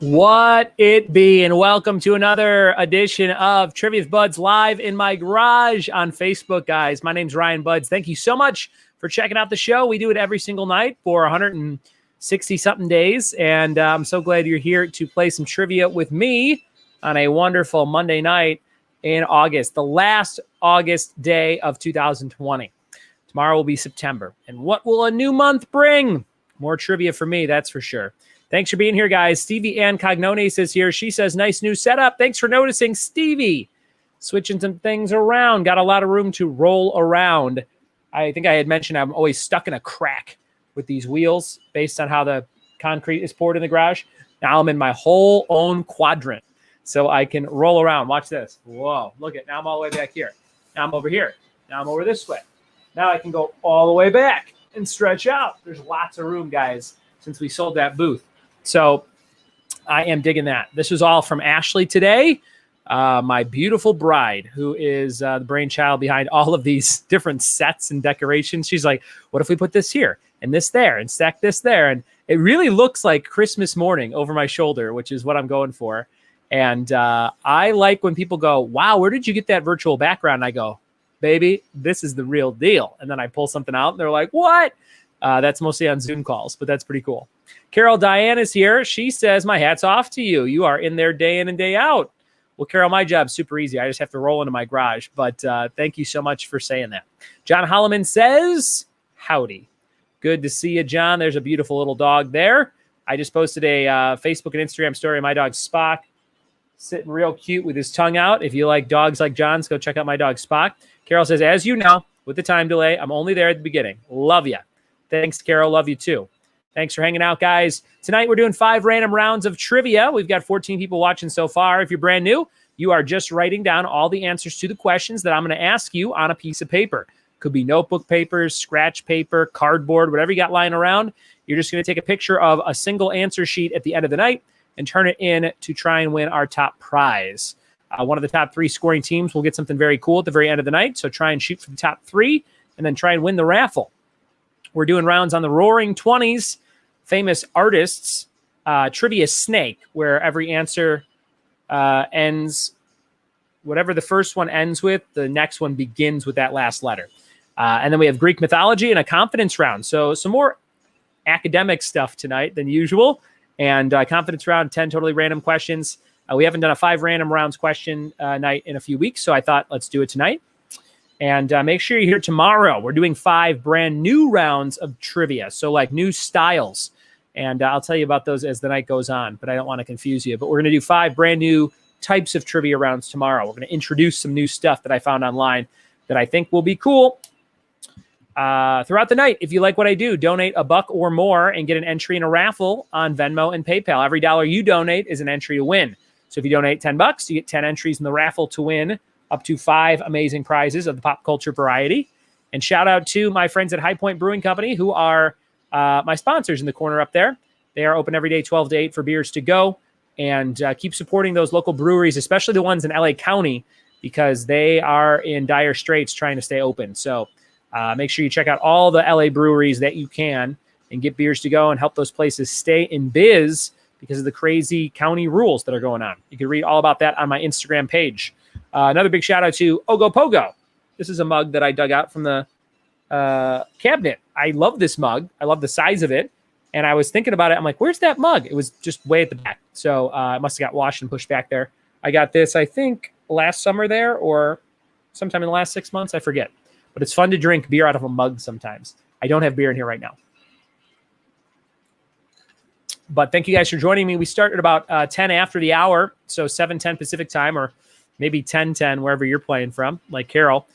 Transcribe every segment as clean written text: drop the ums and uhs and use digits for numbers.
What it be, and welcome to another edition of Trivia with Buds live in my garage on Facebook, guys. My name's Ryan Buds. Thank you so much for checking out the show. We do it every single night for 160-something days, and I'm so glad you're here to play some trivia with me on a wonderful Monday night in August, the last August day of 2020. Tomorrow will be September, and what will a new month bring? More trivia for me, that's for sure. Thanks for being here, guys. Stevie Ann Cognones is here. She says, nice new setup. Thanks for noticing, Stevie. Switching some things around. Got a lot of room to roll around. I think I had mentioned I'm always stuck in a crack with these wheels based on how the concrete is poured in the garage. Now I'm in my whole own quadrant, so I can roll around. Watch this. Whoa, look at now I'm all the way back here. Now I'm over here. Now I'm over this way. Now I can go all the way back and stretch out. There's lots of room, guys, since we sold that booth. So I am digging that. This was all from Ashley today, my beautiful bride, who is the brainchild behind all of these different sets and decorations. She's like, what if we put this here and this there and stack this there? And it really looks like Christmas morning over my shoulder, which is what I'm going for. And I like when people go, wow, where did you get that virtual background? And I go, baby, this is the real deal. And then I pull something out and they're like, what? That's mostly on Zoom calls, but that's pretty cool. Carol Diane is here. She says, my hat's off to you. You are in there day in and day out. Well, Carol, my job's super easy. I just have to roll into my garage. But thank you so much for saying that. John Holloman says, howdy. Good to see you, John. There's a beautiful little dog there. I just posted a Facebook and Instagram story of my dog Spock sitting real cute with his tongue out. If you like dogs like John's, go check out my dog Spock. Carol says, as you know, with the time delay, I'm only there at the beginning. Love you. Thanks, Carol. Love you, too. Thanks for hanging out, guys. Tonight, we're doing 5 random rounds of trivia. We've got 14 people watching so far. If you're brand new, you are just writing down all the answers to the questions that I'm going to ask you on a piece of paper. Could be notebook papers, scratch paper, cardboard, whatever you got lying around. You're just going to take a picture of a single answer sheet at the end of the night and turn it in to try and win our top prize. One of the top 3 scoring teams will get something very cool at the very end of the night. So try and shoot for the top 3 and then try and win the raffle. We're doing rounds on the Roaring 20s, famous artists, Trivia Snake, where every answer ends, whatever the first one ends with, the next one begins with that last letter. And then we have Greek mythology and a confidence round. So some more academic stuff tonight than usual. And confidence round, 10 totally random questions. We haven't done a 5 random rounds question night in a few weeks, so I thought let's do it tonight. And make sure you're here tomorrow. We're doing 5 brand new rounds of trivia, so like new styles. And I'll tell you about those as the night goes on, but I don't want to confuse you. But we're going to do 5 brand new types of trivia rounds tomorrow. We're going to introduce some new stuff that I found online that I think will be cool. Throughout the night, if you like what I do, donate $1 or more and get an entry in a raffle on Venmo and PayPal. Every dollar you donate is an entry to win. So if you donate $10, you get 10 entries in the raffle to win up to 5 amazing prizes of the pop culture variety. And shout out to my friends at High Point Brewing Company, who are my sponsors in the corner up there. They are open every day, 12 to 8 for beers to go. And keep supporting those local breweries, especially the ones in LA County, because they are in dire straits trying to stay open. So make sure you check out all the LA breweries that you can and get beers to go and help those places stay in biz because of the crazy county rules that are going on. You can read all about that on my Instagram page. Another big shout out to Ogopogo. This is a mug that I dug out from the cabinet. I love this mug. I love the size of it. And I was thinking about it. I'm like, where's that mug? It was just way at the back. So it must have got washed and pushed back there. I got this, I think, last summer there or sometime in the last 6 months. I forget. But it's fun to drink beer out of a mug sometimes. I don't have beer in here right now. But thank you guys for joining me. We start at about 10 after the hour. So 7:10 Pacific time or maybe 10:10 wherever you're playing from, like Carol.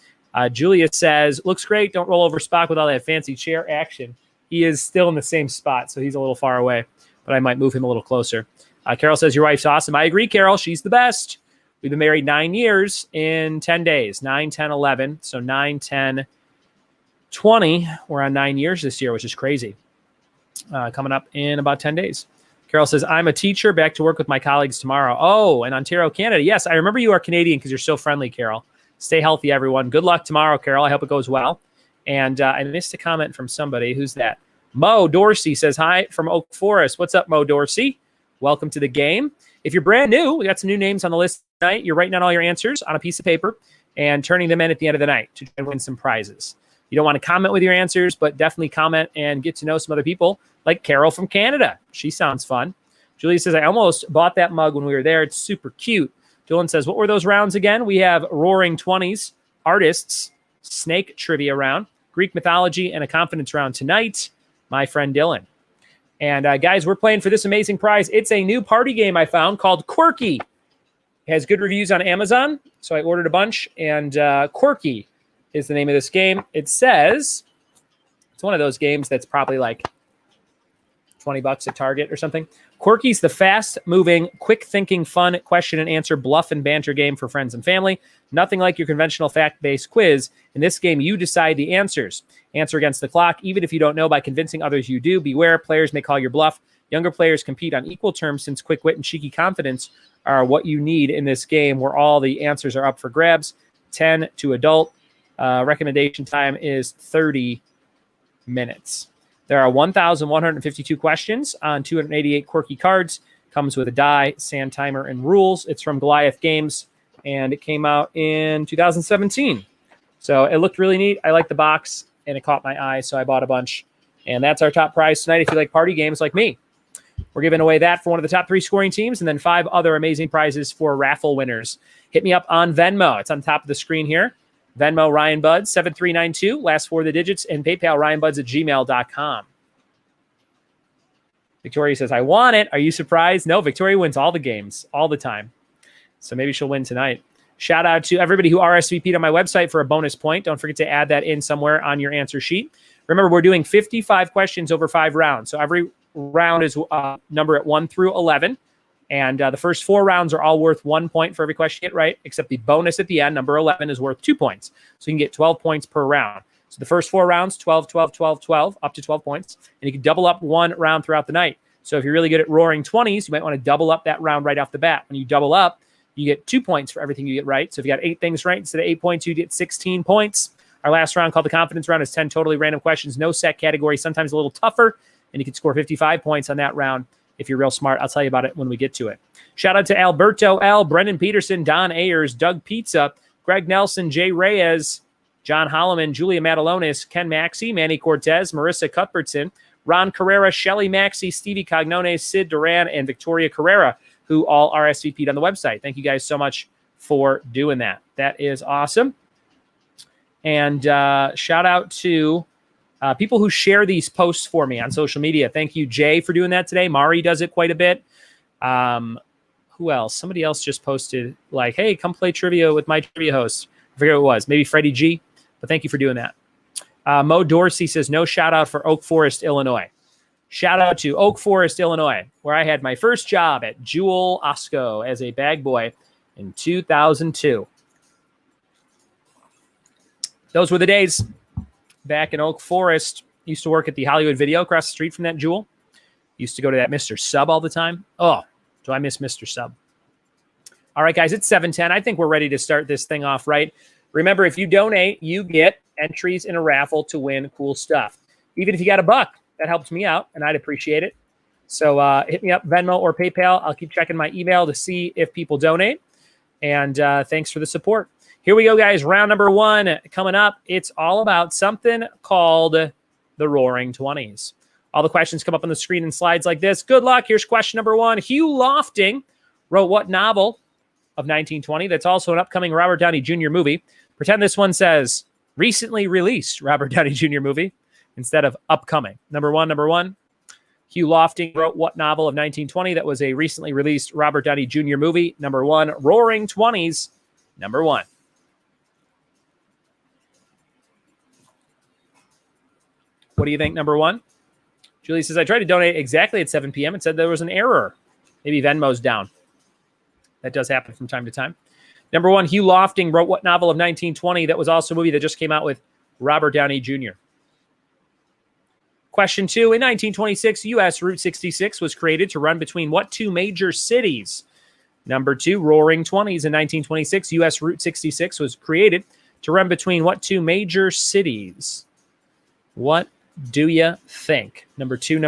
Julia says, looks great. Don't roll over Spock with all that fancy chair action. He is still in the same spot, so he's a little far away. But I might move him a little closer. Carol says, your wife's awesome. I agree, Carol. She's the best. We've been married 9 years in 10 days. 9, 10, 11. So 9, 10, 20. We're on 9 years this year, which is crazy. Coming up in about 10 days. Carol says, I'm a teacher. Back to work with my colleagues tomorrow. Oh, in Ontario, Canada. Yes, I remember you are Canadian because you're so friendly, Carol. Stay healthy, everyone. Good luck tomorrow, Carol. I hope it goes well. And I missed a comment from somebody. Who's that? Mo Dorsey says, hi from Oak Forest. What's up, Mo Dorsey? welcome to the game. If you're brand new, we got some new names on the list tonight. You're writing down all your answers on a piece of paper and turning them in at the end of the night to try and win some prizes. You don't want to comment with your answers, but definitely comment and get to know some other people, like Carol from Canada. She sounds fun. Julie says, I almost bought that mug when we were there. It's super cute. Dylan says, what were those rounds again? We have Roaring 20s, Artists, Snake Trivia round, Greek Mythology, and a Confidence round tonight. My friend Dylan. And guys, we're playing for this amazing prize. It's a new party game I found called KWIRKY. It has good reviews on Amazon, so I ordered a bunch. And KWIRKY is the name of this game. It says it's one of those games that's probably like $20 at Target or something. KWIRKY's the fast-moving, quick-thinking, fun question-and-answer bluff and banter game for friends and family. Nothing like your conventional fact-based quiz. In this game, you decide the answers. Answer against the clock, even if you don't know, by convincing others you do. Beware, players may call your bluff. Younger players compete on equal terms since quick wit and cheeky confidence are what you need in this game where all the answers are up for grabs. 10 to adult. Recommendation time is 30 minutes. There are 1,152 questions on 288 KWIRKY cards. Comes with a die, sand timer, and rules. It's from Goliath Games, and it came out in 2017. So it looked really neat. I like the box, and it caught my eye, so I bought a bunch. And that's our top prize tonight if you like party games like me. We're giving away that for one of the top 3 scoring teams, and then 5 other amazing prizes for raffle winners. Hit me up on Venmo. It's on top of the screen here. Venmo, Ryan Buds, 7392, last 4 of the digits, and PayPal, ryanbuds@gmail.com. Victoria says, I want it. Are you surprised? No, Victoria wins all the games, all the time. So maybe she'll win tonight. Shout out to everybody who RSVP'd on my website for a bonus point. Don't forget to add that in somewhere on your answer sheet. Remember, we're doing 55 questions over 5 rounds. So every round is number at 1 through 11. And the first 4 rounds are all worth 1 point for every question you get right, except the bonus at the end, number 11, is worth 2 points. So you can get 12 points per round. So the first 4 rounds, 12, 12, 12, 12, up to 12 points. And you can double up 1 round throughout the night. So if you're really good at Roaring 20s, you might want to double up that round right off the bat. When you double up, you get 2 points for everything you get right. So if you got 8 things right, instead of 8 points, you get 16 points. Our last round, called the Confidence Round, is 10 totally random questions, no set category, sometimes a little tougher. And you can score 55 points on that round if you're real smart. I'll tell you about it when we get to it. Shout out to Alberto L., Brendan Peterson, Don Ayers, Doug Pizza, Greg Nelson, Jay Reyes, John Holloman, Julia Matalonis, Ken Maxey, Manny Cortez, Marissa Cuthbertson, Ron Carrera, Shelly Maxey, Stevie Cognone, Sid Duran, and Victoria Carrera, who all RSVP'd on the website. Thank you guys so much for doing that. That is awesome. And shout out to people who share these posts for me on social media. Thank you, Jay, for doing that today. Mari does it quite a bit. Who else? Somebody else just posted like, hey, come play trivia with my trivia host. I forget who it was. Maybe Freddie G. But thank you for doing that. Mo Dorsey says, no shout out for Oak Forest, Illinois. Shout out to Oak Forest, Illinois, where I had my first job at Jewel Osco as a bag boy in 2002. Those were the days back in Oak Forest. Used to work at the Hollywood Video across the street from that Jewel. Used to go to that Mr. Sub all the time. Oh, do I miss Mr. Sub? All right, guys, it's 7:10. I think we're ready to start this thing off right. Remember, if you donate, you get entries in a raffle to win cool stuff. Even if you got $1, that helps me out, and I'd appreciate it. So hit me up, Venmo or PayPal. I'll keep checking my email to see if people donate. And thanks for the support. Here we go, guys. Round number 1 coming up. It's all about something called the Roaring 20s. All the questions come up on the screen in slides like this. Good luck. Here's question number 1. Hugh Lofting wrote what novel of 1920? That's also an upcoming Robert Downey Jr. movie. Pretend this one says recently released Robert Downey Jr. movie instead of upcoming. Number one. Hugh Lofting wrote what novel of 1920 that was a recently released Robert Downey Jr. movie? Number 1, Roaring 20s. Number 1. What do you think, number 1? Julie says, I tried to donate exactly at 7 p.m. It said there was an error. Maybe Venmo's down. That does happen from time to time. Number 1, Hugh Lofting wrote what novel of 1920 that was also a movie that just came out with Robert Downey Jr.? Question 2, in 1926, U.S. Route 66 was created to run between what 2 major cities? Number 2, Roaring 20s. In 1926, U.S. Route 66 was created to run between what 2 major cities? What do you think? Number 2.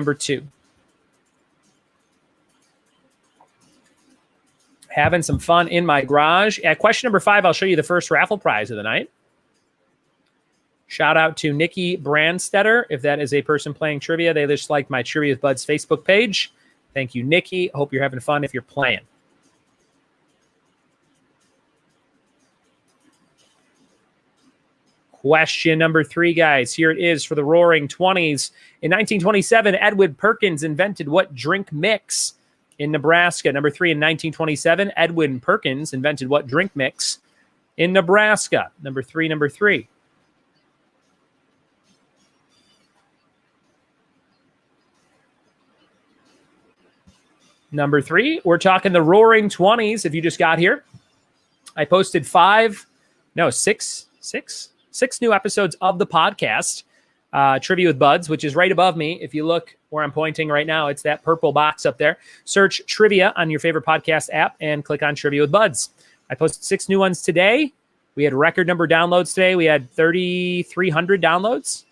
having some fun in my garage. At question number 5, I'll show you the first raffle prize of the night. Shout out to Nikki Brandstetter. If that is a person playing trivia, they just liked my Trivia with Buds Facebook page. Thank you, Nikki. Hope you're having fun if you're playing. Question number 3, guys. Here it is for the Roaring Twenties. In 1927, Edwin Perkins invented what drink mix in Nebraska? Number 3, in 1927, Edwin Perkins invented what drink mix in Nebraska? Number 3. Number 3, we're talking the Roaring Twenties. If you just got here, I posted 6 new episodes of the podcast, Trivia with Buds, which is right above me. If you look where I'm pointing right now, it's that purple box up there. Search Trivia on your favorite podcast app and click on Trivia with Buds. I posted 6 new ones today. We had record number downloads today. We had 3,300 downloads,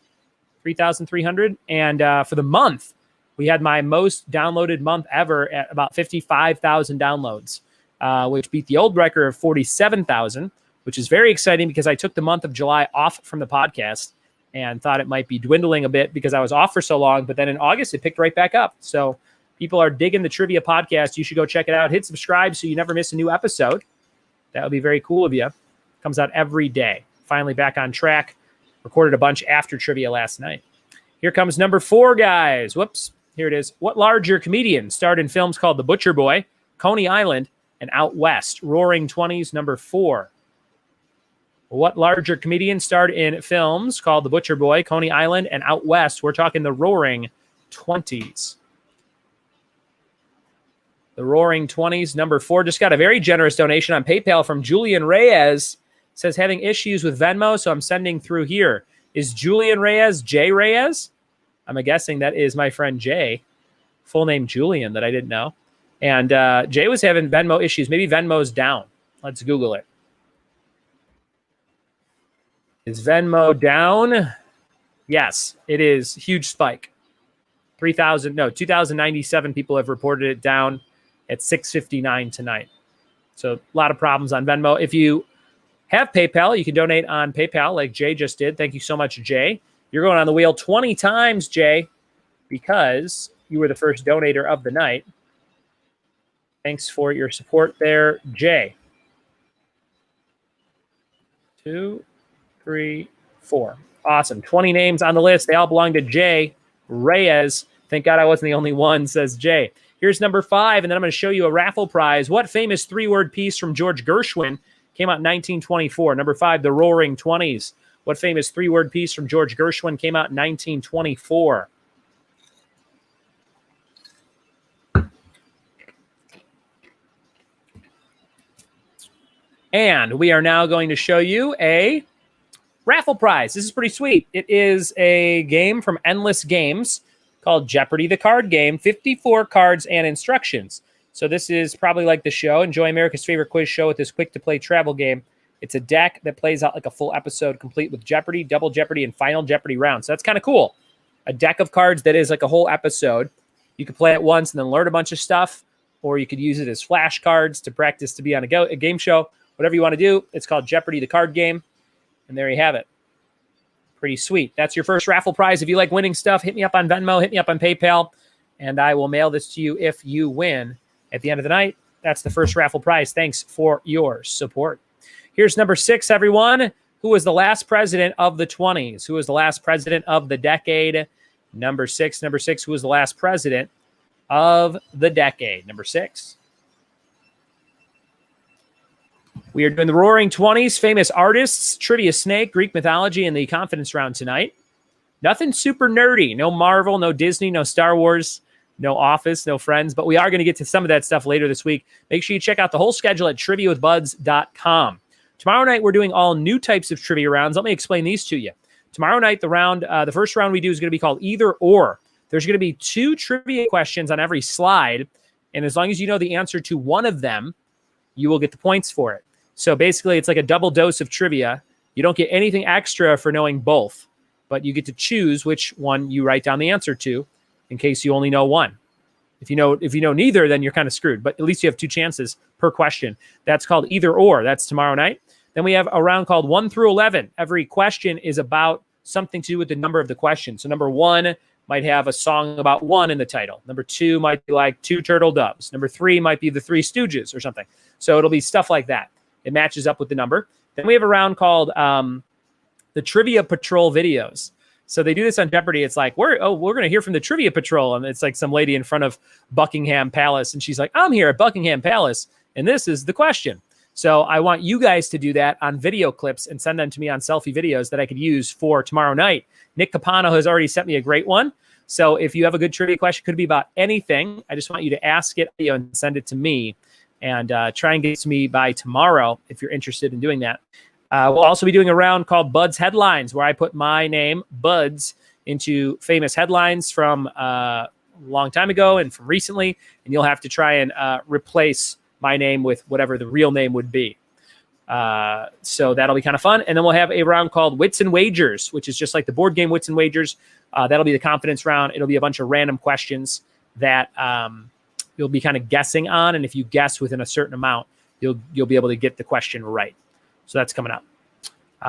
3,300. And for the month, we had my most downloaded month ever at about 55,000 downloads, which beat the old record of 47,000. Which is very exciting because I took the month of July off from the podcast and thought it might be dwindling a bit because I was off for so long. But then in August, it picked right back up. So people are digging the Trivia podcast. You should go check it out. Hit subscribe so you never miss a new episode. That would be very cool of you. Comes out every day. Finally back on track. Recorded a bunch after Trivia last night. Here comes number 4, guys. Whoops. Here it is. What larger comedian starred in films called The Butcher Boy, Coney Island, and Out West? Roaring Twenties, number 4. What larger comedian starred in films called The Butcher Boy, Coney Island, and Out West? We're talking the Roaring Twenties. The Roaring Twenties, number 4. Just got a very generous donation on PayPal from Julian Reyes. Says, having issues with Venmo, so I'm sending through here. Is Julian Reyes Jay Reyes? I'm guessing that is my friend Jay. Full name Julian that I didn't know. And Jay was having Venmo issues. Maybe Venmo's down. Let's Google it. Is Venmo down? Yes, it is. Huge spike. 2,097 people have reported it down at 6:59 tonight. So a lot of problems on Venmo. If you have PayPal, you can donate on PayPal like Jay just did. Thank you so much, Jay. You're going on the wheel 20 times, Jay, because you were the first donator of the night. Thanks for your support there, Jay. 2, 3, 4. Awesome. 20 names on the list. They all belong to Jay Reyes. Thank God I wasn't the only one, says Jay. Here's number 5, and then I'm going to show you a raffle prize. What famous 3-word piece from George Gershwin came out in 1924? Number 5, The Roaring Twenties. What famous 3-word piece from George Gershwin came out in 1924? And we are now going to show you a raffle prize. This is pretty sweet. It is a game from Endless Games called Jeopardy! The Card Game, 54 cards and instructions. So this is probably like the show, Enjoy America's Favorite Quiz Show, with this quick-to-play travel game. It's a deck that plays out like a full episode, complete with Jeopardy, Double Jeopardy, and Final Jeopardy rounds. So that's kind of cool. A deck of cards that is like a whole episode. You could play it once and then learn a bunch of stuff, or you could use it as flashcards to practice to be on a game show. Whatever you want to do. It's called Jeopardy! The Card Game. And there you have it. Pretty sweet. That's your first raffle prize. If you like winning stuff, hit me up on Venmo, hit me up on PayPal, and I will mail this to you if you win. At the end of the night, that's the first raffle prize. Thanks for your support. Here's number 6, everyone. Who was the last president of the 20s? Who was the last president of the decade? Number 6. Who was the last president of the decade? Number 6. We are doing the Roaring Twenties, famous artists, Trivia Snake, Greek mythology, and the confidence round tonight. Nothing super nerdy. No Marvel, no Disney, no Star Wars, no Office, no Friends. But we are going to get to some of that stuff later this week. Make sure you check out the whole schedule at triviawithbuds.com. Tomorrow night, we're doing all new types of trivia rounds. Let me explain these to you. Tomorrow night, the first round we do is going to be called Either Or. There's going to be 2 trivia questions on every slide. And as long as you know the answer to one of them, you will get the points for it. So basically, it's like a double dose of trivia. You don't get anything extra for knowing both, but you get to choose which one you write down the answer to in case you only know one. If you know neither, then you're kind of screwed. But at least you have 2 chances per question. That's called either or. That's tomorrow night. Then we have a round called 1 through 11. Every question is about something to do with the number of the question. So number 1 might have a song about 1 in the title. Number 2 might be like 2 turtle doves. Number 3 might be the 3 Stooges or something. So it'll be stuff like that. It matches up with the number. Then we have a round called the Trivia Patrol videos. So they do this on Jeopardy. It's like, we're going to hear from the Trivia Patrol. And it's like some lady in front of Buckingham Palace. And she's like, I'm here at Buckingham Palace, and this is the question. So I want you guys to do that on video clips and send them to me on selfie videos that I could use for tomorrow night. Nick Capano has already sent me a great one. So if you have a good trivia question, could be about anything. I just want you to ask it and send it to me, and try and get it to me by tomorrow if you're interested in doing that. We'll also be doing a round called Bud's Headlines, where I put my name, Bud's, into famous headlines from a long time ago and from recently, and you'll have to try and replace my name with whatever the real name would be. So that'll be kind of fun. And then we'll have a round called Wits and Wagers, which is just like the board game Wits and Wagers. That'll be the confidence round. It'll be a bunch of random questions that you'll be kind of guessing on, and if you guess within a certain amount, you'll be able to get the question right. So that's coming up.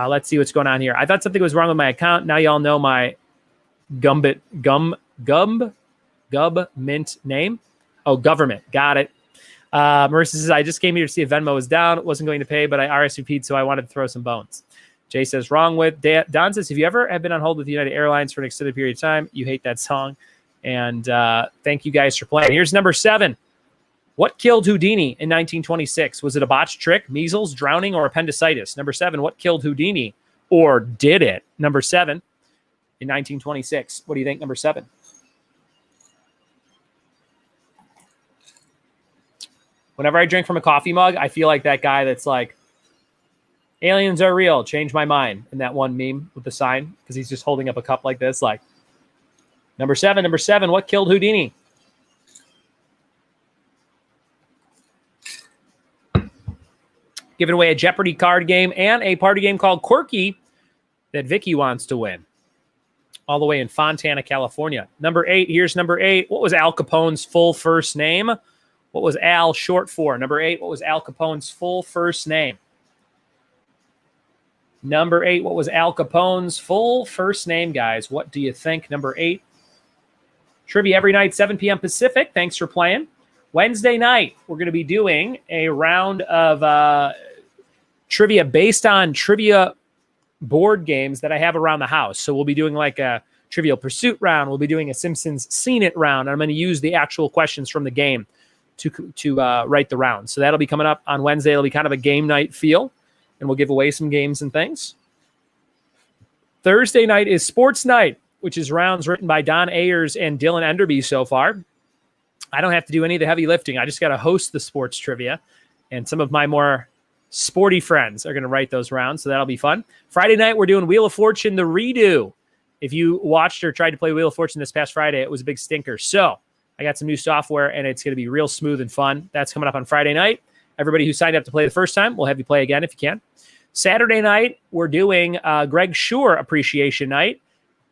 Let's see what's going on here. I thought something was wrong with my account. Now y'all know my Gub mint name. Oh, government. Got it. Marissa says, I just came here to see if Venmo was down. Wasn't going to pay, but I RSVP'd, so I wanted to throw some bones. Jay says, wrong with. Don says, if you ever have been on hold with United Airlines for an extended period of time, you hate that song. And thank you guys for playing. Here's number 7. What killed Houdini in 1926? Was it a botched trick, measles, drowning, or appendicitis? Number 7, what killed Houdini? Or did it? Number 7 in 1926. What do you think, number 7? Whenever I drink from a coffee mug, I feel like that guy that's like, aliens are real, change my mind. And that one meme with the sign, because he's just holding up a cup like this, like, number 7, what killed Houdini? Giving away a Jeopardy card game and a party game called Quirky that Vicky wants to win. All the way in Fontana, California. Number 8, here's number 8. What was Al Capone's full first name? What was Al short for? Number 8, what was Al Capone's full first name? Number 8, what was Al Capone's full first name, guys? What do you think? Number 8. Trivia every night, 7 p.m. Pacific. Thanks for playing. Wednesday night, we're going to be doing a round of trivia based on trivia board games that I have around the house. So we'll be doing like a Trivial Pursuit round. We'll be doing a Simpsons Seen It round. I'm going to use the actual questions from the game to write the round. So that'll be coming up on Wednesday. It'll be kind of a game night feel, and we'll give away some games and things. Thursday night is Sports Night, which is rounds written by Don Ayers and Dylan Enderby so far. I don't have to do any of the heavy lifting. I just got to host the sports trivia, and some of my more sporty friends are going to write those rounds, so that'll be fun. Friday night, we're doing Wheel of Fortune, the redo. If you watched or tried to play Wheel of Fortune this past Friday, it was a big stinker. So I got some new software, and it's going to be real smooth and fun. That's coming up on Friday night. Everybody who signed up to play the first time, we'll have you play again if you can. Saturday night, we're doing Greg Shore Appreciation Night,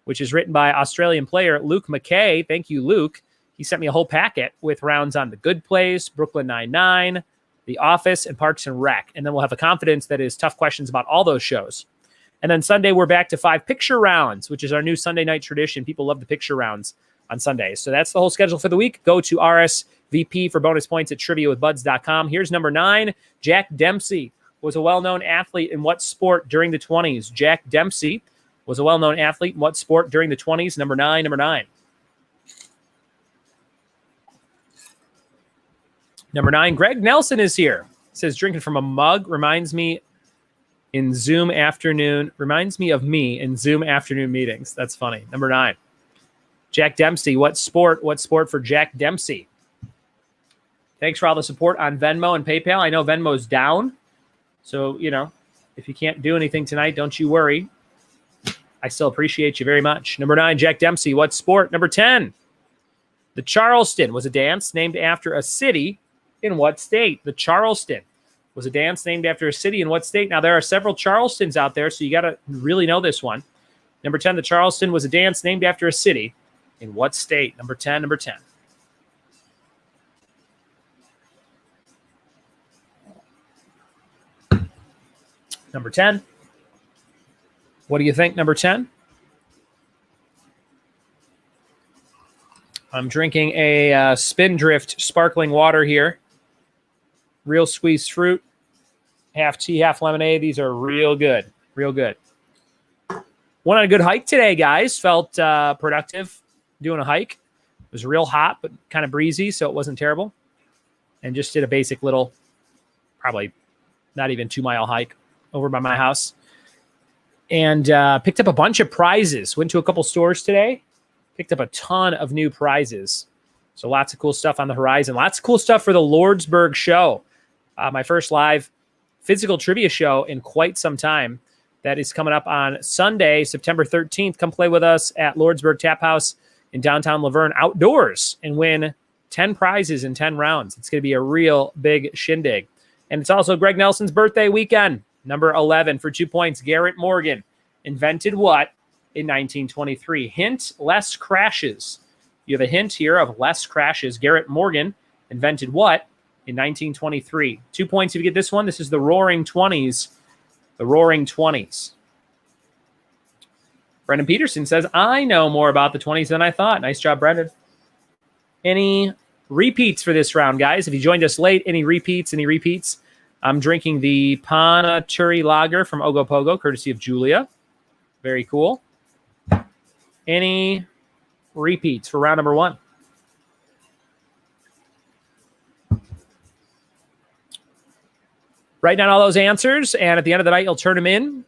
which is written by Australian player Luke McKay. Thank you, Luke. He sent me a whole packet with rounds on The Good Place, Brooklyn Nine-Nine, The Office, and Parks and Rec. And then we'll have a confidence that is tough questions about all those shows. And then Sunday, we're back to 5 picture rounds, which is our new Sunday night tradition. People love the picture rounds on Sundays. So that's the whole schedule for the week. Go to RSVP for bonus points at triviawithbuds.com. Here's number 9. Jack Dempsey was a well-known athlete in what sport during the 20s? Jack Dempsey was a well-known athlete in what sport during the 20s? Number 9. Number 9, Greg Nelson is here. Says drinking from a mug reminds me of me in Zoom afternoon meetings. That's funny. Number 9. Jack Dempsey. What sport for Jack Dempsey? Thanks for all the support on Venmo and PayPal. I know Venmo's down. So, if you can't do anything tonight, don't you worry. I still appreciate you very much. Number 9, Jack Dempsey. What sport? Number 10. The Charleston was a dance named after a city in what state? The Charleston was a dance named after a city in what state? Now, there are several Charlestons out there, so you got to really know this one. Number 10, the Charleston was a dance named after a city in what state? Number 10. Number 10. What do you think, number 10? I'm drinking a Spindrift sparkling water here. Real squeezed fruit. Half tea, half lemonade. These are real good. Real good. Went on a good hike today, guys. Felt productive doing a hike. It was real hot, but kind of breezy, so it wasn't terrible. And just did a basic little, probably not even 2-mile hike over by my house. And picked up a bunch of prizes. Went to a couple stores today. Picked up a ton of new prizes. So lots of cool stuff on the horizon. Lots of cool stuff for the Lordsburg show. My first live physical trivia show in quite some time. That is coming up on Sunday, September 13th. Come play with us at Lordsburg Tap House in downtown Laverne outdoors and win 10 prizes in 10 rounds. It's going to be a real big shindig. And it's also Greg Nelson's birthday weekend. Number 11 for 2 points. Garrett Morgan invented what in 1923? Hint, less crashes. You have a hint here of less crashes. Garrett Morgan invented what in 1923? 2 points if you get this one. This is the Roaring Twenties. The Roaring Twenties. Brendan Peterson says, I know more about the 20s than I thought. Nice job, Brendan. Any repeats for this round, guys? If you joined us late, any repeats? I'm drinking the Panaturi Lager from Ogopogo, courtesy of Julia. Very cool. Any repeats for round number 1? Write down all those answers, and at the end of the night, you'll turn them in.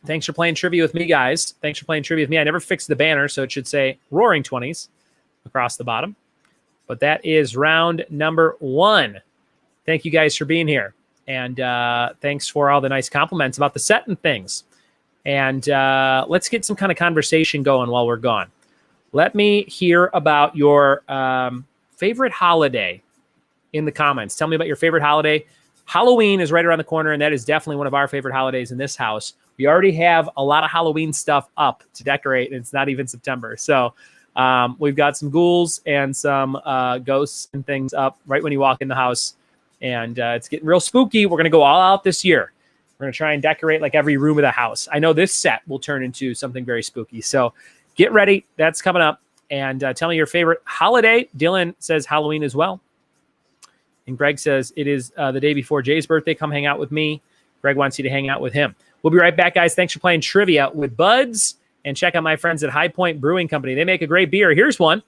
Thanks for playing trivia with me, guys. Thanks for playing trivia with me. I never fixed the banner, so it should say Roaring 20s across the bottom. But that is round number 1. Thank you guys for being here. And thanks for all the nice compliments about the set and things. And let's get some kind of conversation going while we're gone. Let me hear about your favorite holiday in the comments. Tell me about your favorite holiday. Halloween is right around the corner, and that is definitely one of our favorite holidays in this house. We already have a lot of Halloween stuff up to decorate, and it's not even September. So we've got some ghouls and some ghosts and things up right when you walk in the house. And it's getting real spooky. We're going to go all out this year. We're going to try and decorate like every room of the house. I know this set will turn into something very spooky. So get ready. That's coming up. And tell me your favorite holiday. Dylan says Halloween as well. And Greg says it is the day before Jay's birthday. Come hang out with me. Greg wants you to hang out with him. We'll be right back, guys. Thanks for playing trivia with Buds. And check out my friends at High Point Brewing Company. They make a great beer. Here's one.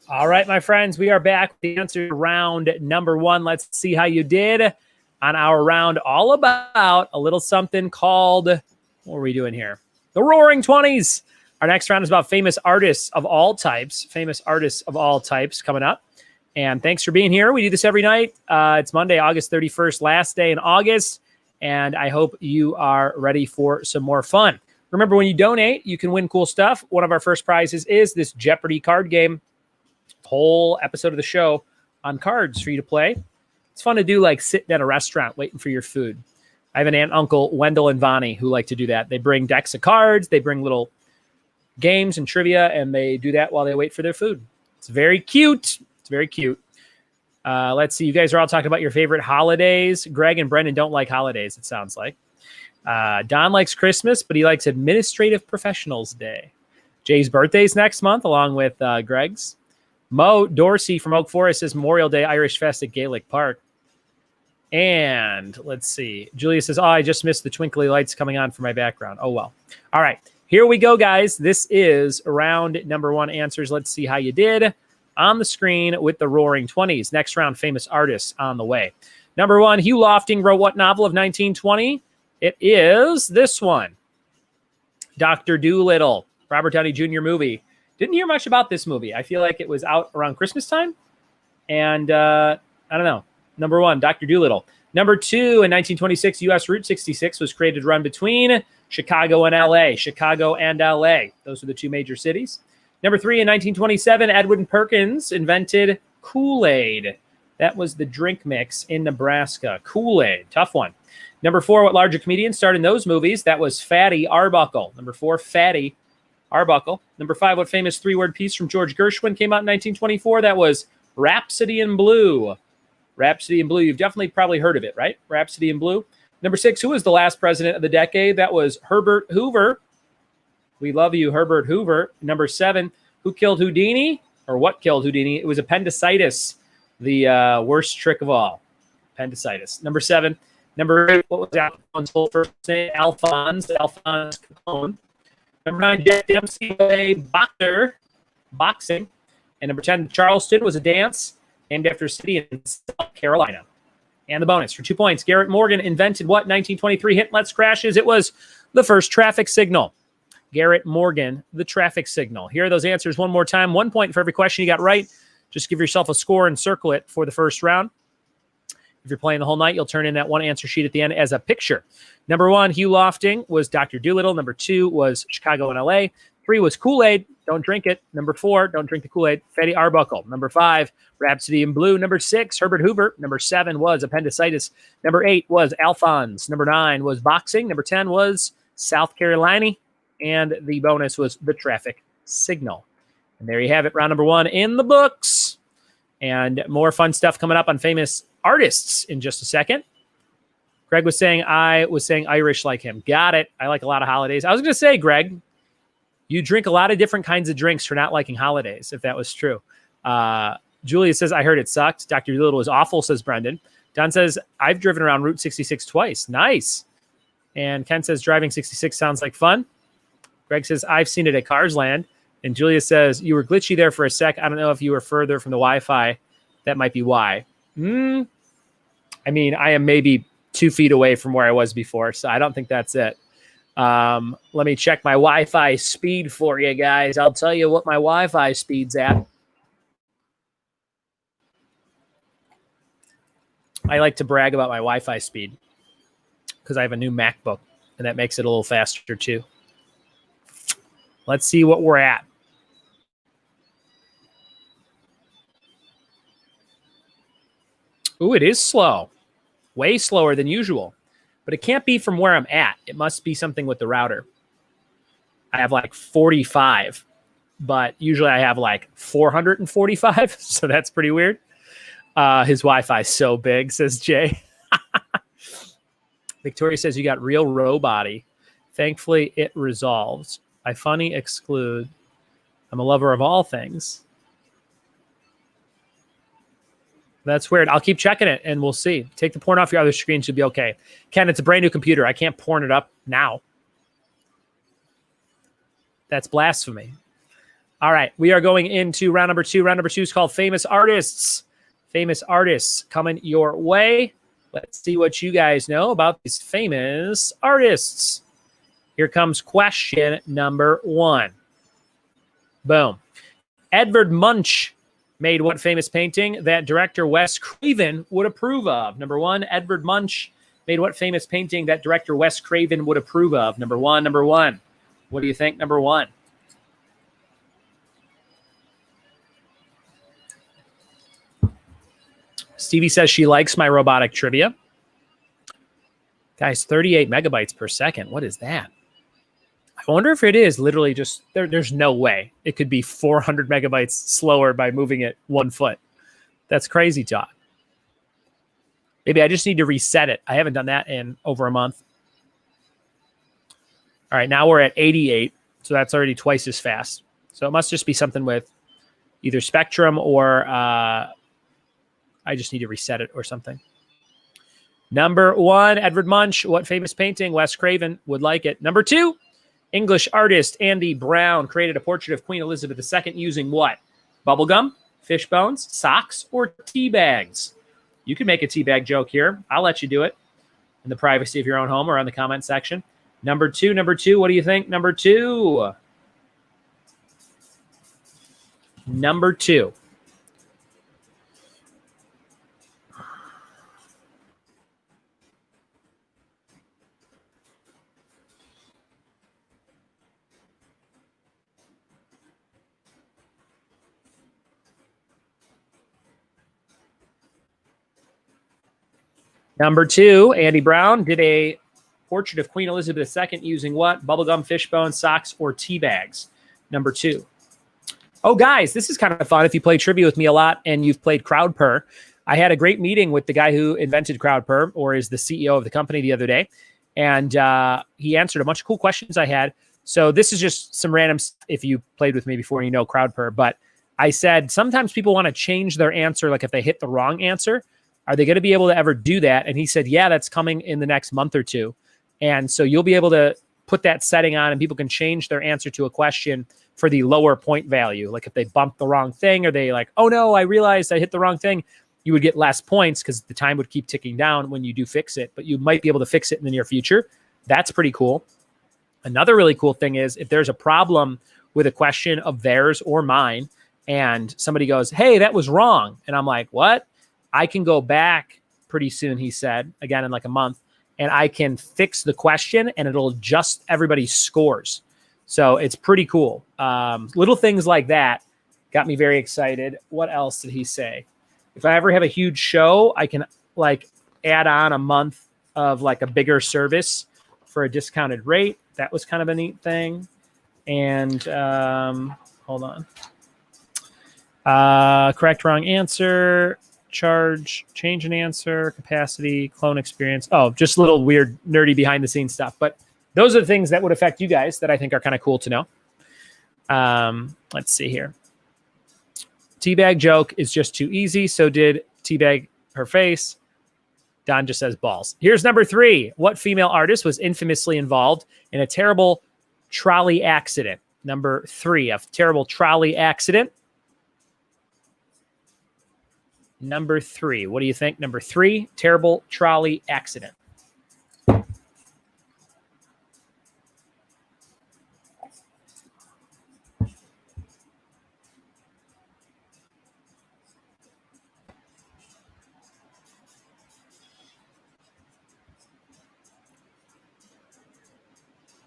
All right, my friends, we are back with the answer to round number 1. Let's see how you did on our round all about a little something called, what are we doing here? The Roaring 20s. Our next round is about famous artists of all types. Famous artists of all types coming up. And thanks for being here. We do this every night. It's Monday, August 31st, last day in August. And I hope you are ready for some more fun. Remember, when you donate, you can win cool stuff. One of our first prizes is this Jeopardy card game. Whole episode of the show on cards for you to play. It's fun to do, like sitting at a restaurant waiting for your food. I have an aunt, uncle, Wendell and Vonnie, who like to do that. They bring decks of cards, they bring little games and trivia, and they do that while they wait for their food. It's very cute. It's very cute. Let's see. You guys are all talking about your favorite holidays. Greg and Brendan don't like holidays, it sounds like. Don likes Christmas, but he likes Administrative Professionals Day. Jay's birthday's next month, along with Greg's. Mo Dorsey from Oak Forest says Memorial Day Irish Fest at Gaelic Park. And let's see. Julia says, I just missed the twinkly lights coming on for my background. Oh, well. All right. Here we go, guys. This is round number 1 answers. Let's see how you did on the screen with the Roaring 20s. Next round, famous artists on the way. Number 1, Hugh Lofting wrote what novel of 1920? It is this one. Dr. Dolittle, Robert Downey Jr. movie. Didn't hear much about this movie. I feel like it was out around Christmas time. And I don't know. Number 1, Dr. Dolittle. Number 2, in 1926, U.S. Route 66 was created to run between Chicago and L.A. Chicago and L.A. Those are the 2 major cities. Number 3, in 1927, Edwin Perkins invented Kool-Aid. That was the drink mix in Nebraska. Kool-Aid. Tough one. Number 4, what larger comedian starred in those movies? That was Fatty Arbuckle. Number 4, Fatty Arbuckle. Number 5, what famous 3-word piece from George Gershwin came out in 1924? That was Rhapsody in Blue. Rhapsody in Blue. You've definitely probably heard of it, right? Rhapsody in Blue. Number 6, who was the last president of the decade? That was Herbert Hoover. We love you, Herbert Hoover. Number 7, who killed Houdini? Or what killed Houdini? It was appendicitis, the worst trick of all. Appendicitis. Number 7. Number 8, what was Alphonse's full first name? Alphonse Capone. Number 9, Jack Dempsey was a boxer, boxing. And number 10, Charleston was a dance named after a city in South Carolina. And the bonus for 2 points. Garrett Morgan invented what 1923 hit Let's Crashes? It was the first traffic signal. Garrett Morgan, the traffic signal. Here are those answers one more time. 1 point for every question you got right. Just give yourself a score and circle it for the first round. If you're playing the whole night, you'll turn in that one answer sheet at the end as a picture. Number 1, Hugh Lofting was Dr. Dolittle. Number 2 was Chicago and L.A. 3 was Kool-Aid. Don't drink it. Number 4, don't drink the Kool-Aid. Fatty Arbuckle. Number 5, Rhapsody in Blue. Number 6, Herbert Hoover. Number 7 was appendicitis. Number 8 was Alphonse. Number 9 was boxing. Number 10 was South Carolina. And the bonus was the traffic signal. And there you have it. Round number 1 in the books. And more fun stuff coming up on famous artists in just a second. Greg was saying I was saying Irish like him. Got it. I like a lot of holidays. I was going to say, Greg, you drink a lot of different kinds of drinks for not liking holidays, if that was true. Julia says, I heard it sucked. Dr. Dolittle was awful, says Brendan. Don says, I've driven around Route 66 twice. Nice. And Ken says, driving 66 sounds like fun. Greg says, I've seen it at Cars Land. And Julia says, you were glitchy there for a sec. I don't know if you were further from the Wi-Fi. That might be why. I mean, I am maybe 2 feet away from where I was before, so I don't think that's it. Let me check my Wi-Fi speed for you guys. I'll tell you what my Wi-Fi speed's at. I like to brag about my Wi-Fi speed because I have a new MacBook, and that makes it a little faster too. Let's see what we're at. Ooh, it is slow. Way slower than usual. But it can't be from where I'm at. It must be something with the router. I have like 45, but usually I have like 445, so that's pretty weird. His Wi-Fi is so big, says Jay. Victoria says you got real row-body. Thankfully, it resolves. I funny exclude. I'm a lover of all things. That's weird. I'll keep checking it, and we'll see. Take the porn off your other screen. Should be okay. Ken, it's a brand new computer. I can't porn it up now. That's blasphemy. All right, we are going into round number 2. Round number 2 is called Famous Artists. Famous artists coming your way. Let's see what you guys know about these famous artists. Here comes question number 1. Boom. Edvard Munch made what famous painting that director Wes Craven would approve of? Number 1, Edvard Munch made what famous painting that director Wes Craven would approve of? Number 1. What do you think? Number 1. Stevie says she likes my robotic trivia. Guys, 38 megabytes per second. What is that? I wonder if it is literally just, there's no way it could be 400 megabytes slower by moving it 1 foot. That's crazy talk. Maybe I just need to reset it. I haven't done that in over a month. All right, now we're at 88. So that's already twice as fast. So it must just be something with either Spectrum or I just need to reset it or something. Number 1, Edvard Munch. What famous painting? Wes Craven would like it. Number 2, English artist Andy Brown created a portrait of Queen Elizabeth II using what? Bubblegum, fish bones, socks, or tea bags? You can make a tea bag joke here. I'll let you do it in the privacy of your own home or on the comment section. Number 2, what do you think? Number 2. Number 2. Number 2, Andy Brown did a portrait of Queen Elizabeth II using what? Bubblegum, fishbone, socks, or tea bags? Number 2. Oh, guys, this is kind of fun if you play trivia with me a lot and you've played CrowdPurr. I had a great meeting with the guy who invented CrowdPurr, or is the CEO of the company, the other day. And he answered a bunch of cool questions I had. So this is just some random, if you played with me before, you know CrowdPurr. But I said, sometimes people want to change their answer, like if they hit the wrong answer. Are they going to be able to ever do that? And he said, yeah, that's coming in the next month or 2. And so you'll be able to put that setting on and people can change their answer to a question for the lower point value. Like if they bump the wrong thing or they like, oh no, I realized I hit the wrong thing, you would get less points because the time would keep ticking down when you do fix it, but you might be able to fix it in the near future. That's pretty cool. Another really cool thing is if there's a problem with a question of theirs or mine and somebody goes, hey, that was wrong. And I'm like, what? I can go back pretty soon, he said, again in like a month, and I can fix the question and it'll adjust everybody's scores. So it's pretty cool. Little things like that got me very excited. What else did he say? If I ever have a huge show, I can like add on a month of like a bigger service for a discounted rate. That was kind of a neat thing. And hold on. Correct, wrong answer. Charge, change an answer, capacity, clone experience. Oh, just little weird, nerdy behind the scenes stuff. But those are the things that would affect you guys that I think are kind of cool to know. Let's see here. Teabag joke is just too easy. So did teabag her face. Don just says balls. Here's number 3. What female artist was infamously involved in a terrible trolley accident? Number 3, a terrible trolley accident. Number 3. What do you think? Number 3, terrible trolley accident.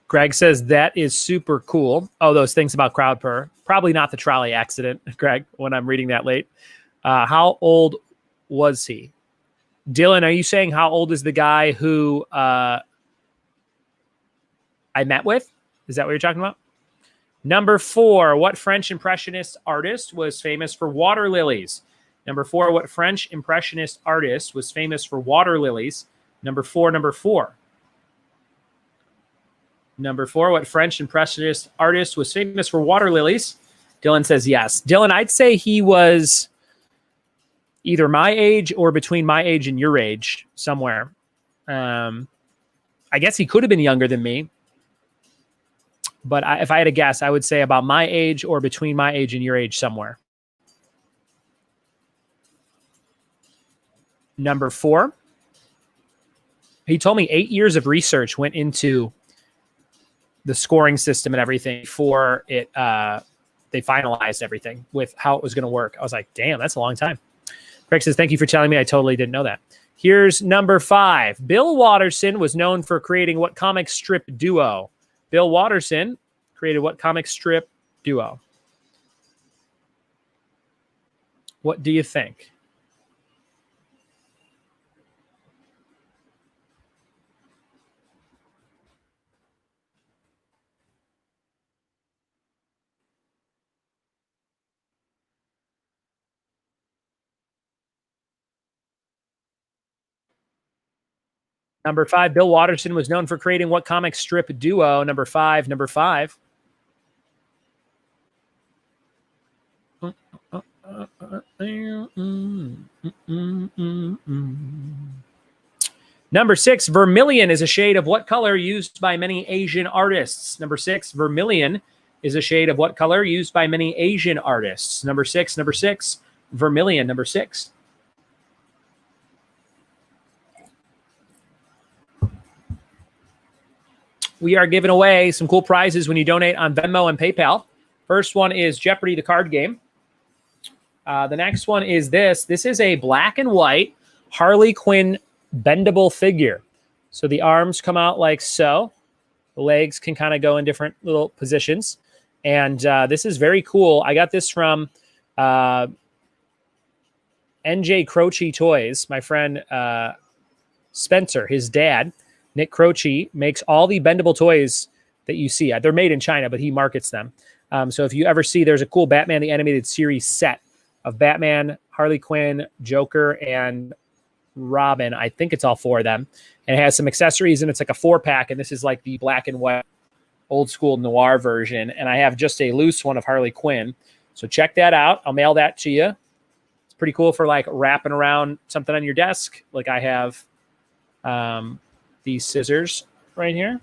Greg says that is super cool. Oh, those things about CrowdPurr. Probably not the trolley accident, Greg, when I'm reading that late. How old was he? Dylan, are you saying how old is the guy who I met with? Is that what you're talking about? Number 4, what French Impressionist artist was famous for water lilies? Number 4, what French Impressionist artist was famous for water lilies? Number 4. Number 4, what French Impressionist artist was famous for water lilies? Dylan says yes. Dylan, I'd say he was either my age or between my age and your age, somewhere. I guess he could have been younger than me. But if I had to guess, I would say about my age or between my age and your age somewhere. Number 4. He told me 8 years of research went into the scoring system and everything before it they finalized everything with how it was going to work. I was like, damn, that's a long time. Craig says, thank you for telling me. I totally didn't know that. Here's number 5. Bill Watterson was known for creating what comic strip duo? Bill Watterson created what comic strip duo? What do you think? Number 5, Bill Watterson was known for creating what comic strip duo? Number 5. Number 5. Number 6, vermilion is a shade of what color used by many Asian artists? Number 6, vermilion is a shade of what color used by many Asian artists? Number 6, vermilion, number 6. We are giving away some cool prizes when you donate on Venmo and PayPal. First one is Jeopardy, the card game. The next one is this. This is a black and white Harley Quinn bendable figure. So the arms come out like so. The legs can kind of go in different little positions. And this is very cool. I got this from NJ Croce Toys. My friend Spencer, his dad, Nick Croce, makes all the bendable toys that you see. They're made in China, but he markets them. So if you ever see, there's a cool Batman the Animated Series set of Batman, Harley Quinn, Joker, and Robin. I think it's all 4 of them. And it has some accessories, and it's like a 4-pack, and this is like the black and white old school noir version. And I have just a loose one of Harley Quinn. So check that out. I'll mail that to you. It's pretty cool for like wrapping around something on your desk. Like I have these scissors right here.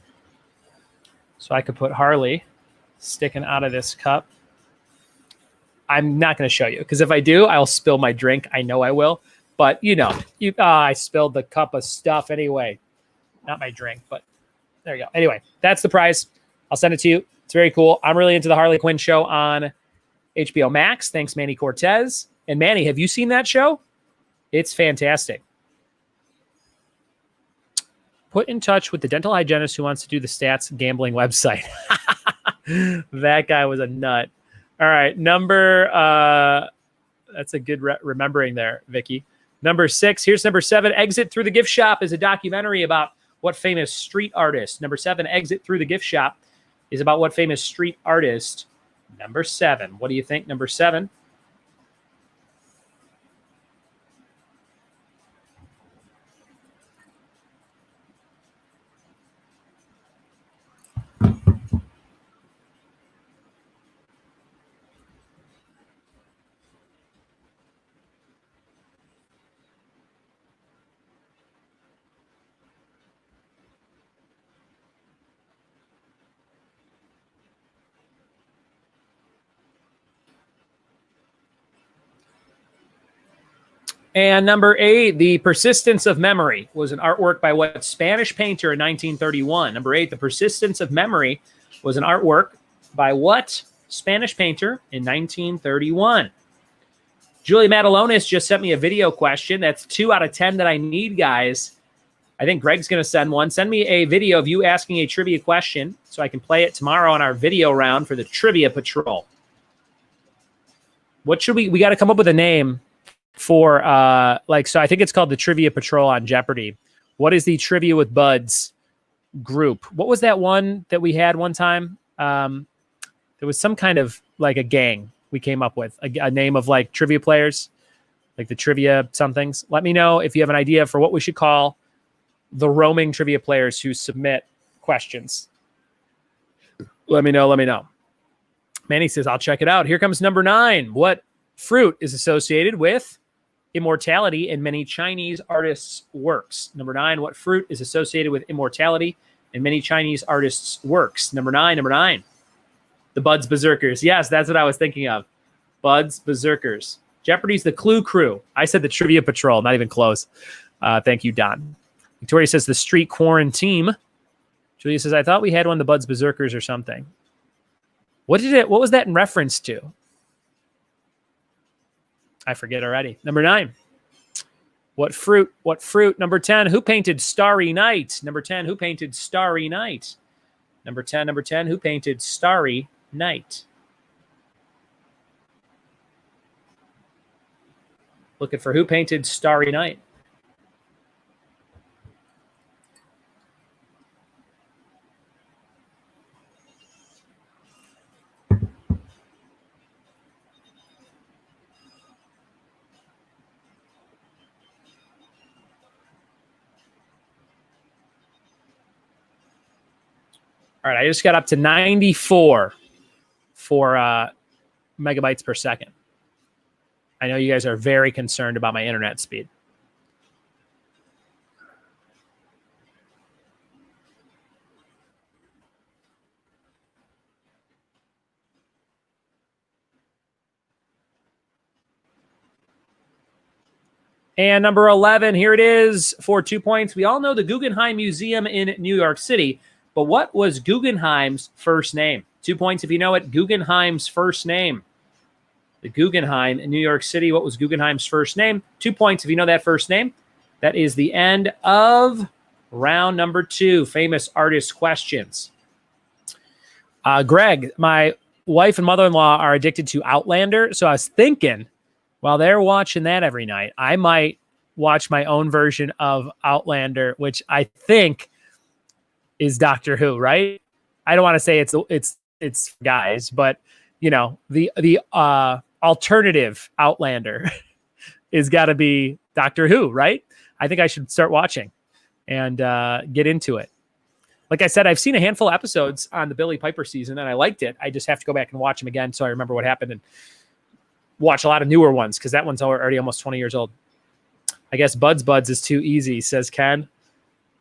So I could put Harley sticking out of this cup. I'm not going to show you because if I do, I'll spill my drink. I know I will. But, you know, I spilled the cup of stuff anyway. Not my drink, but there you go. Anyway, that's the prize. I'll send it to you. It's very cool. I'm really into the Harley Quinn show on HBO Max. Thanks, Manny Cortez. And Manny, have you seen that show? It's fantastic. Put in touch with the dental hygienist who wants to do the stats gambling website. That guy was a nut. All right, that's a good remembering there, Vicky. Number 6, here's number 7. Exit Through the Gift Shop is a documentary about what famous street artist. Number 7, Exit Through the Gift Shop is about what famous street artist. Number 7. What do you think? Number 7. And number 8, The Persistence of Memory was an artwork by what Spanish painter in 1931? Number 8, The Persistence of Memory was an artwork by what Spanish painter in 1931? Julie Matalonis just sent me a video question. That's 2 out of 10 that I need, guys. I think Greg's going to send one. Send me a video of you asking a trivia question so I can play it tomorrow on our video round for the Trivia Patrol. What should we got to come up with a name for so I think it's called the Trivia Patrol on Jeopardy. What is the Trivia with Buds group? What was that one that we had one time? There was some kind of like a gang we came up with, a name of like trivia players, like the trivia somethings. Let me know if you have an idea for what we should call the roaming trivia players who submit questions. Let me know. Manny says, I'll check it out. Here comes number 9. What fruit is associated with immortality in many Chinese artists' works? Number 9, what fruit is associated with immortality in many Chinese artists' works. Number nine. The Buds Berserkers. Yes, that's what I was thinking of. Buds Berserkers. Jeopardy's the Clue Crew. I said the Trivia Patrol. Not even close. Thank you, Don. Victoria says the Street Quarantine. Julia says, I thought we had one, the Buds Berserkers or something. What was that in reference to? I forget already. Number 9. What fruit? Number 10. Who painted Starry Night? Number 10. Who painted Starry Night? Number 10. Who painted Starry Night? Looking for who painted Starry Night. All right, I just got up to 94 for megabytes per second. I know you guys are very concerned about my internet speed. And number 11, here it is for 2 points. We all know the Guggenheim Museum in New York City, but what was Guggenheim's first name? 2 points if you know it. Guggenheim's first name. The Guggenheim in New York City. What was Guggenheim's first name? 2 points if you know that first name. That is the end of round number 2. Famous artist questions. Greg, my wife and mother-in-law are addicted to Outlander, so I was thinking, while they're watching that every night, I might watch my own version of Outlander, which I think is Doctor Who, right? I don't want to say it's guys, but you know, the alternative Outlander is got to be Doctor Who, right? I think I should start watching and get into it. Like I said, I've seen a handful of episodes on the Billy Piper season, and I liked it. I just have to go back and watch them again so I remember what happened and watch a lot of newer ones because that one's already almost 20 years old. I guess Buds is too easy, says Ken.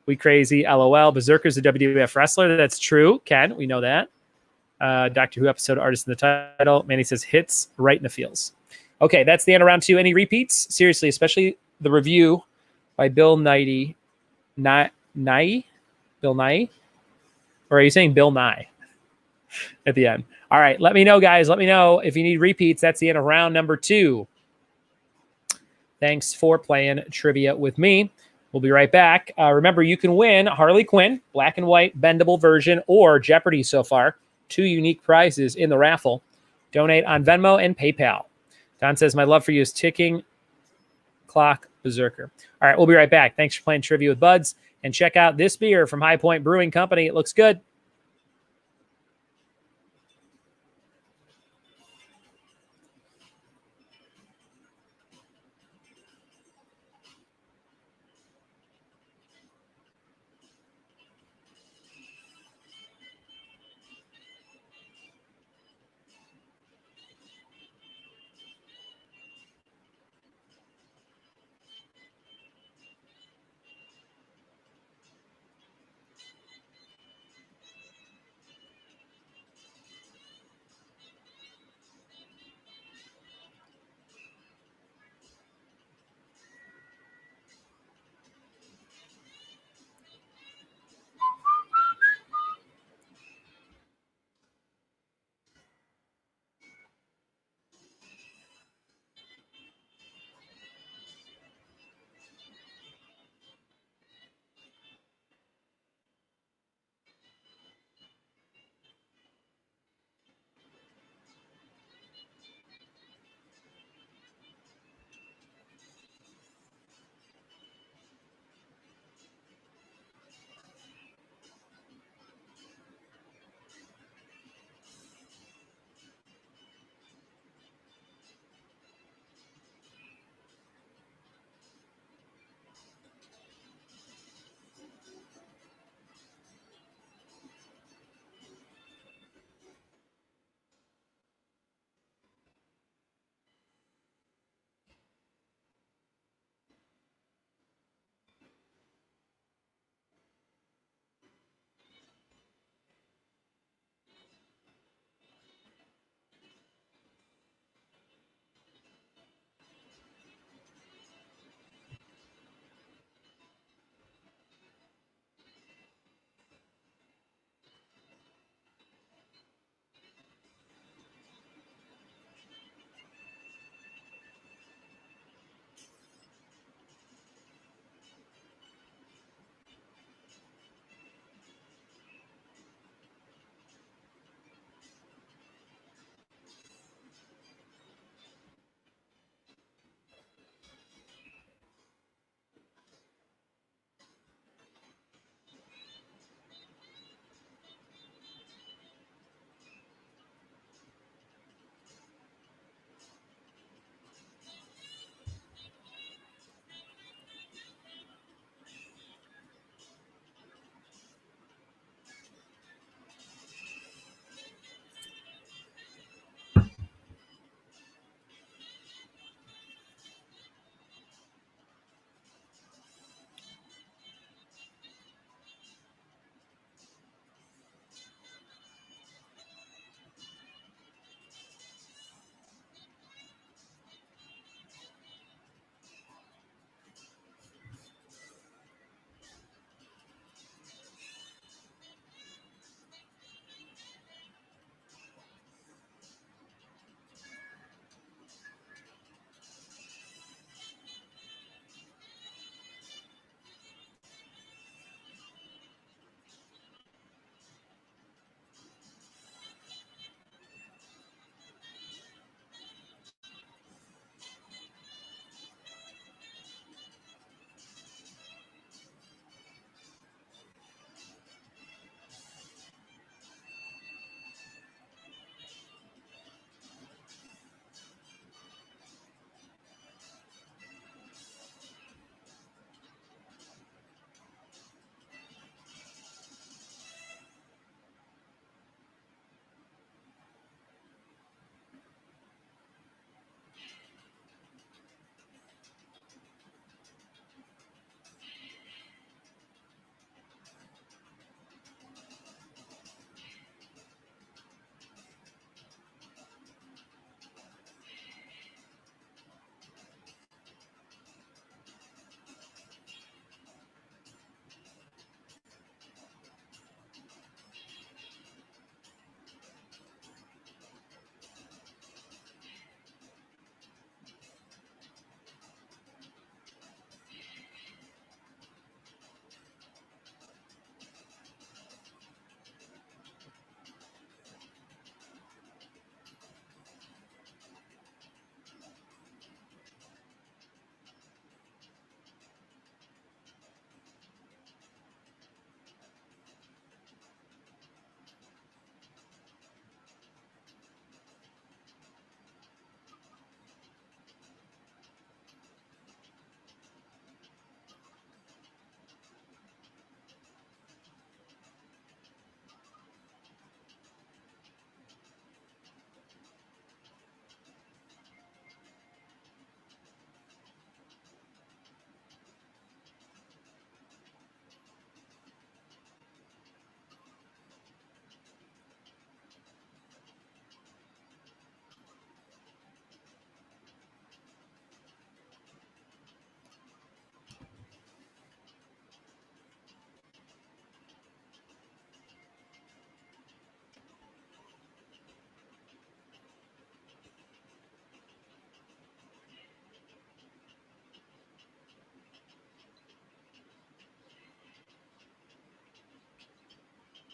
We crazy, LOL. Berserkers, the WWF wrestler. That's true, Ken. We know that. Doctor Who episode artist in the title. Manny says hits right in the feels. Okay, that's the end of round 2. Any repeats? Seriously, especially the review by Bill Nye. Bill Nye? Or are you saying Bill Nye at the end? All right, let me know, guys. Let me know if you need repeats. That's the end of round number 2. Thanks for playing trivia with me. We'll be right back. Remember, you can win Harley Quinn, black and white, bendable version, or Jeopardy so far. 2 unique prizes in the raffle. Donate on Venmo and PayPal. Don says, my love for you is ticking clock berserker. All right, we'll be right back. Thanks for playing trivia with Buds. And check out this beer from High Point Brewing Company. It looks good.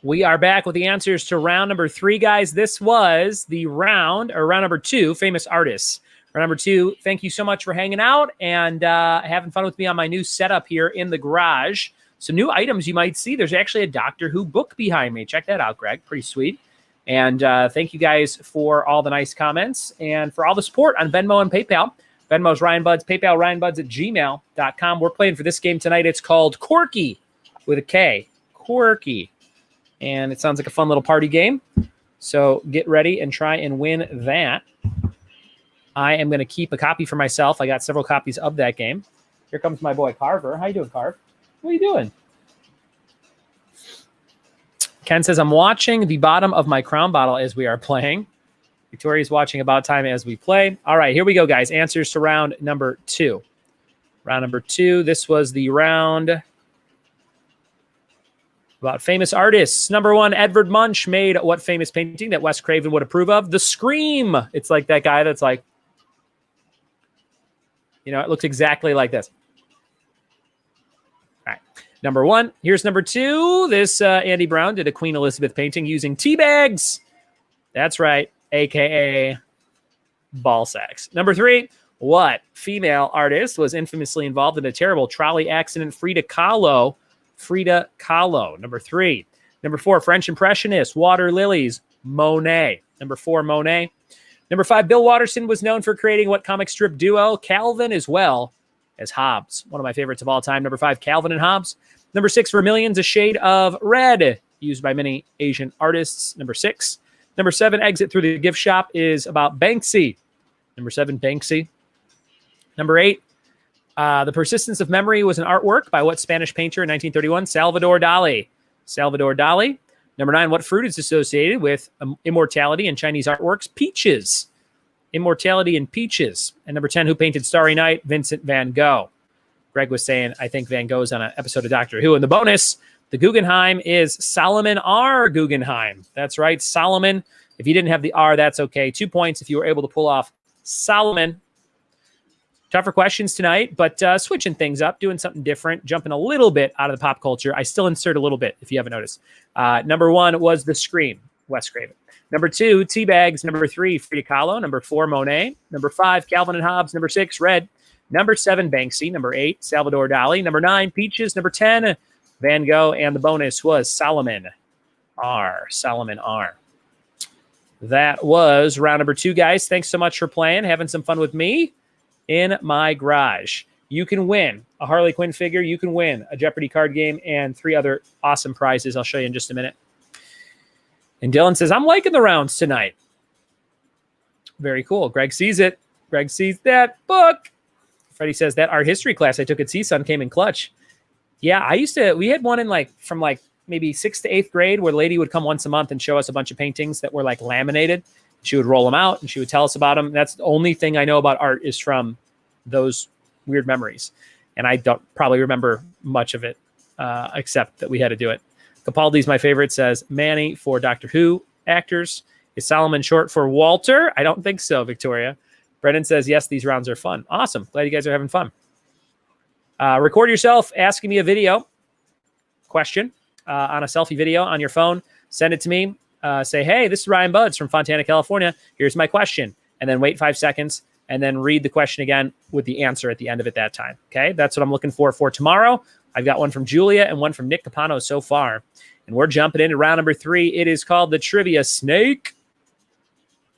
We are back with the answers to round number 3, guys. This was the round number 2, famous artists. Round number 2, thank you so much for hanging out and having fun with me on my new setup here in the garage. Some new items you might see. There's actually a Doctor Who book behind me. Check that out, Greg. Pretty sweet. And thank you guys for all the nice comments and for all the support on Venmo and PayPal. Venmo's Ryan Buds, PayPal RyanBuds@gmail.com. We're playing for this game tonight. It's called Quirky with a K. Quirky. And it sounds like a fun little party game. So get ready and try and win that. I am going to keep a copy for myself. I got several copies of that game. Here comes my boy Carver. How you doing, Carv? What are you doing? Ken says, I'm watching the bottom of my Crown bottle as we are playing. Victoria's watching About Time as we play. All right, here we go, guys. Answers to round number 2. Round number 2. This was the round about famous artists. Number 1, Edvard Munch made what famous painting that Wes Craven would approve of? The Scream. It's like that guy that's like, you know, it looks exactly like this. All right. Number 1. Here's number 2. This Andy Brown did a Queen Elizabeth painting using tea bags. That's right, a.k.a. ball sacks. Number 3. What female artist was infamously involved in a terrible trolley accident? Frida Kahlo. Frida Kahlo. Number 3. Number 4. French Impressionist. Water Lilies. Monet. Number 4. Monet. Number 5. Bill Watterson was known for creating what comic strip duo? Calvin as well as Hobbes. One of my favorites of all time. Number 5. Calvin and Hobbes. Number 6. Vermilion's a shade of red, used by many Asian artists. Number 6. Number 7. Exit through the gift shop is about Banksy. Number 7. Banksy. Number 8. The Persistence of Memory was an artwork by what Spanish painter in 1931? Salvador Dali. Salvador Dali. Number 9, what fruit is associated with immortality in Chinese artworks? Peaches. Immortality in peaches. And number 10, who painted Starry Night? Vincent van Gogh. Greg was saying, I think Van Gogh's on an episode of Doctor Who. And the bonus, the Guggenheim is Solomon R. Guggenheim. That's right, Solomon. If you didn't have the R, that's okay. 2 points if you were able to pull off Solomon. Tougher questions tonight, but switching things up, doing something different, jumping a little bit out of the pop culture. I still insert a little bit, if you haven't noticed. Number 1 was The Scream, Wes Craven. Number 2, Tea Bags. Number 3, Frida Kahlo. Number 4, Monet. Number 5, Calvin and Hobbes. Number 6, Red. Number 7, Banksy. Number 8, Salvador Dali. Number 9, Peaches. Number 10, Van Gogh. And the bonus was Solomon R. Solomon R. That was round number 2, guys. Thanks so much for playing, having some fun with me in my garage. You can win a Harley Quinn figure. You can win a Jeopardy card game and 3 other awesome prizes. I'll show you in just a minute. And Dylan says, I'm liking the rounds tonight. Very cool. Greg sees it. Greg sees that book. Freddie says that art history class I took at CSUN came in clutch. Yeah, we had one in from maybe 6th to 8th grade where the lady would come once a month and show us a bunch of paintings that were laminated. She would roll them out and she would tell us about them. That's the only thing I know about art is from those weird memories. And I don't probably remember much of it, except that we had to do it. Capaldi's my favorite, says Manny for Doctor Who actors. Is Solomon short for Walter? I don't think so, Victoria. Brendan says, yes, these rounds are fun. Awesome. Glad you guys are having fun. Record yourself asking me a video question on a selfie video on your phone. Send it to me. Say, hey, this is Ryan Buds from Fontana, California. Here's my question. And then wait 5 seconds and then read the question again with the answer at the end of it that time. Okay, that's what I'm looking for tomorrow. I've got one from Julia and one from Nick Capano so far. And we're jumping into round number 3. It is called the Trivia Snake.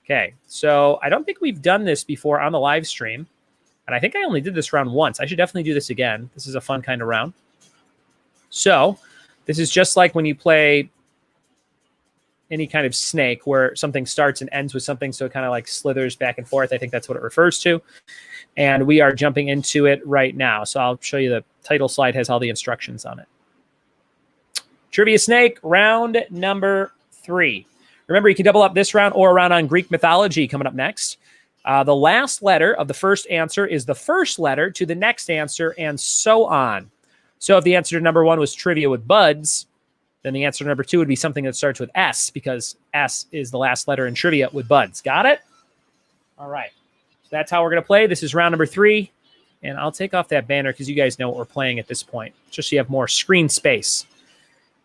Okay, so I don't think we've done this before on the live stream. And I think I only did this round once. I should definitely do this again. This is a fun kind of round. So this is just like when you play any kind of snake where something starts and ends with something, so it kind of slithers back and forth. I think that's what it refers to. And we are jumping into it right now. So I'll show you the title slide has all the instructions on it. Trivia Snake, round number 3. Remember, you can double up this round or a round on Greek mythology coming up next. The last letter of the first answer is the first letter to the next answer, and so on. So if the answer to number 1 was trivia with buds, then the answer to number 2 would be something that starts with S, because S is the last letter in trivia with buds. Got it? All right. So that's how we're going to play. This is round number 3. And I'll take off that banner because you guys know what we're playing at this point, just so you have more screen space.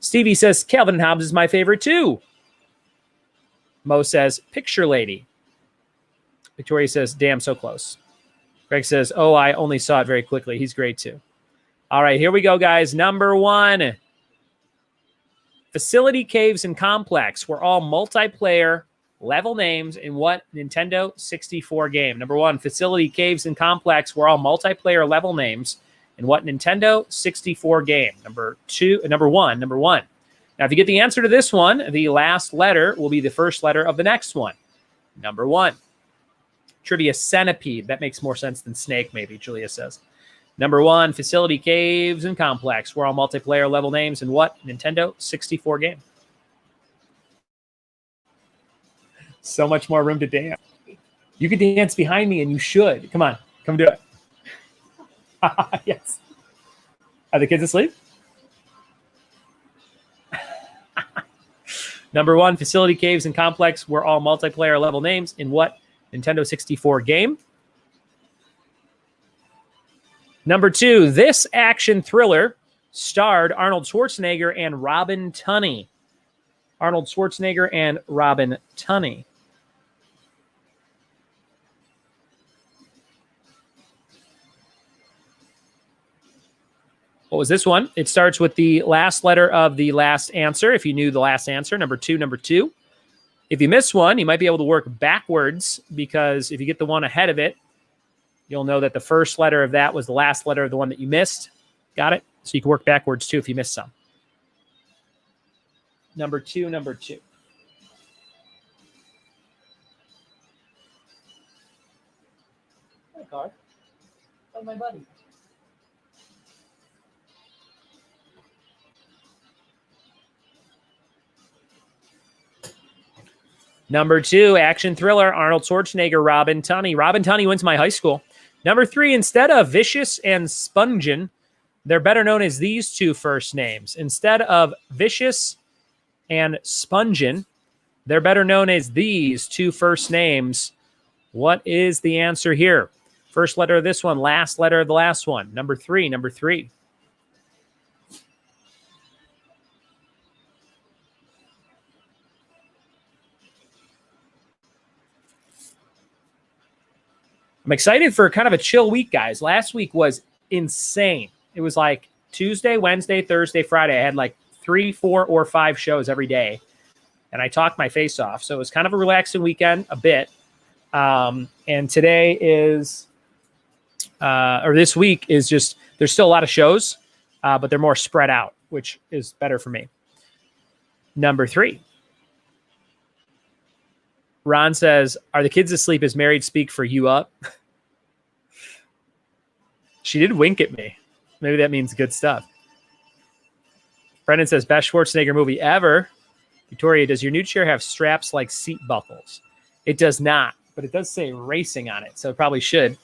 Stevie says, Calvin and Hobbes is my favorite too. Mo says, Picture Lady. Victoria says, damn, so close. Greg says, oh, I only saw it very quickly. He's great too. All right, here we go, guys. Number 1. Facility, Caves, and Complex were all multiplayer level names in what Nintendo 64 game? Number 1, Facility, Caves, and Complex were all multiplayer level names in what Nintendo 64 game? Number 1. Now, if you get the answer to this one, the last letter will be the first letter of the next one. Number 1. Trivia, Centipede. That makes more sense than Snake, maybe, Julia says. Number 1, Facility, Caves, and Complex were all multiplayer level names in what Nintendo 64 game? So much more room to dance. You could dance behind me, and you should. Come on. Come do it. Yes. Are the kids asleep? Number 1, Facility, Caves, and Complex were all multiplayer level names in what Nintendo 64 game? Number 2, this action thriller starred Arnold Schwarzenegger and Robin Tunney. Arnold Schwarzenegger and Robin Tunney. What was this one? It starts with the last letter of the last answer. If you knew the last answer, number 2. If you miss one, you might be able to work backwards, because if you get the one ahead of it, you'll know that the first letter of that was the last letter of the one that you missed. Got it? So you can work backwards too if you missed some. Number 2. Hi, Car. How's my buddy? Number 2, action thriller, Arnold Schwarzenegger, Robin Tunney. Robin Tunney went to my high school. Number 3, instead of Vicious and Spungen, they're better known as these two first names. Instead of Vicious and Spungen, they're better known as these two first names. What is the answer here? First letter of this one, last letter of the last one. Number 3. I'm excited for kind of a chill week, guys. Last week was insane. It was like Tuesday, Wednesday, Thursday, Friday. I had like 3, 4, or 5 shows every day, and I talked my face off. So it was kind of a relaxing weekend, a bit. And today is, or this week is just, there's still a lot of shows, but they're more spread out, which is better for me. Number 3. Ron says, are the kids asleep? Is married speak for you up? She did wink at me. Maybe that means good stuff. Brendan says, best Schwarzenegger movie ever. Victoria, does your new chair have straps like seat buckles? It does not, but it does say racing on it, so it probably should.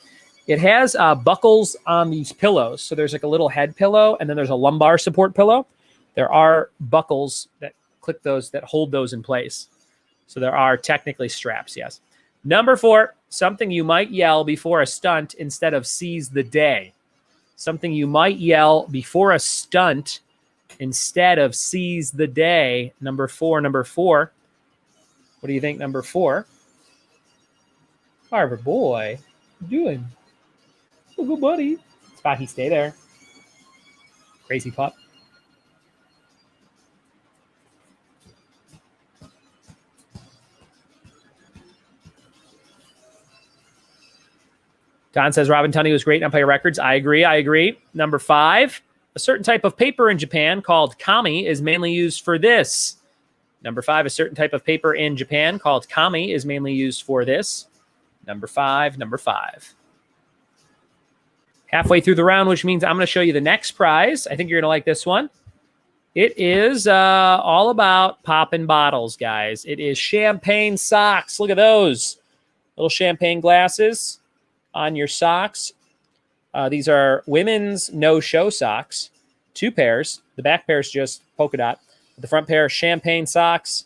It has buckles on these pillows. So there's like a little head pillow, and then there's a lumbar support pillow. There are buckles that click those, that hold those in place. So there are technically straps, yes. Number 4, something you might yell before a stunt instead of seize the day. Something you might yell before a stunt instead of seize the day. Number 4. What do you think, number 4? Harvard boy, what you doing? Oh, good buddy. Spocky, stay there. Crazy pup. Don says Robin Tunney was great in Empire Records. I agree. Number 5, a certain type of paper in Japan called kami is mainly used for this. Number 5, a certain type of paper in Japan called kami is mainly used for this. Number 5. Halfway through the round, which means I'm going to show you the next prize. I think you're going to like this one. It is all about popping bottles, guys. It is champagne socks. Look at those little champagne glasses on your socks. These are women's no-show socks. 2 pairs. The back pair is just polka dot. The front pair, champagne socks.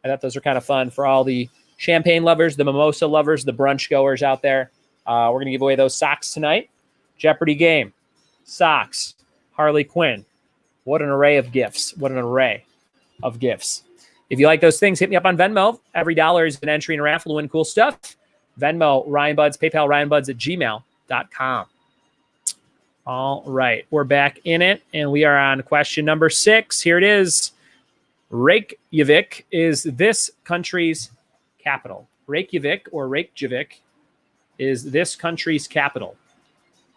I thought those were kind of fun for all the champagne lovers, the mimosa lovers, the brunch goers out there. We're going to give away those socks tonight. Jeopardy game. Socks. Harley Quinn. What an array of gifts. What an array of gifts. If you like those things, hit me up on Venmo. Every dollar is an entry in a raffle to win cool stuff. Venmo, Ryan Buds, PayPal, ryanbuds@gmail.com. All right, we're back in it, and we are on question number 6. Here it is. Reykjavik is this country's capital. Reykjavik or Reykjavik is this country's capital.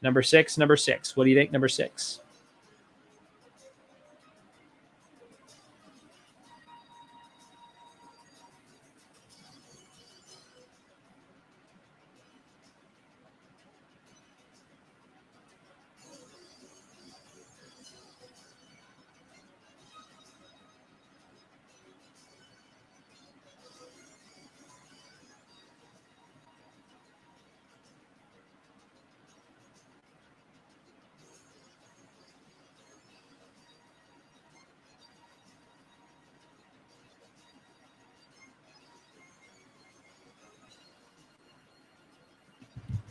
Number 6. What do you think, number 6?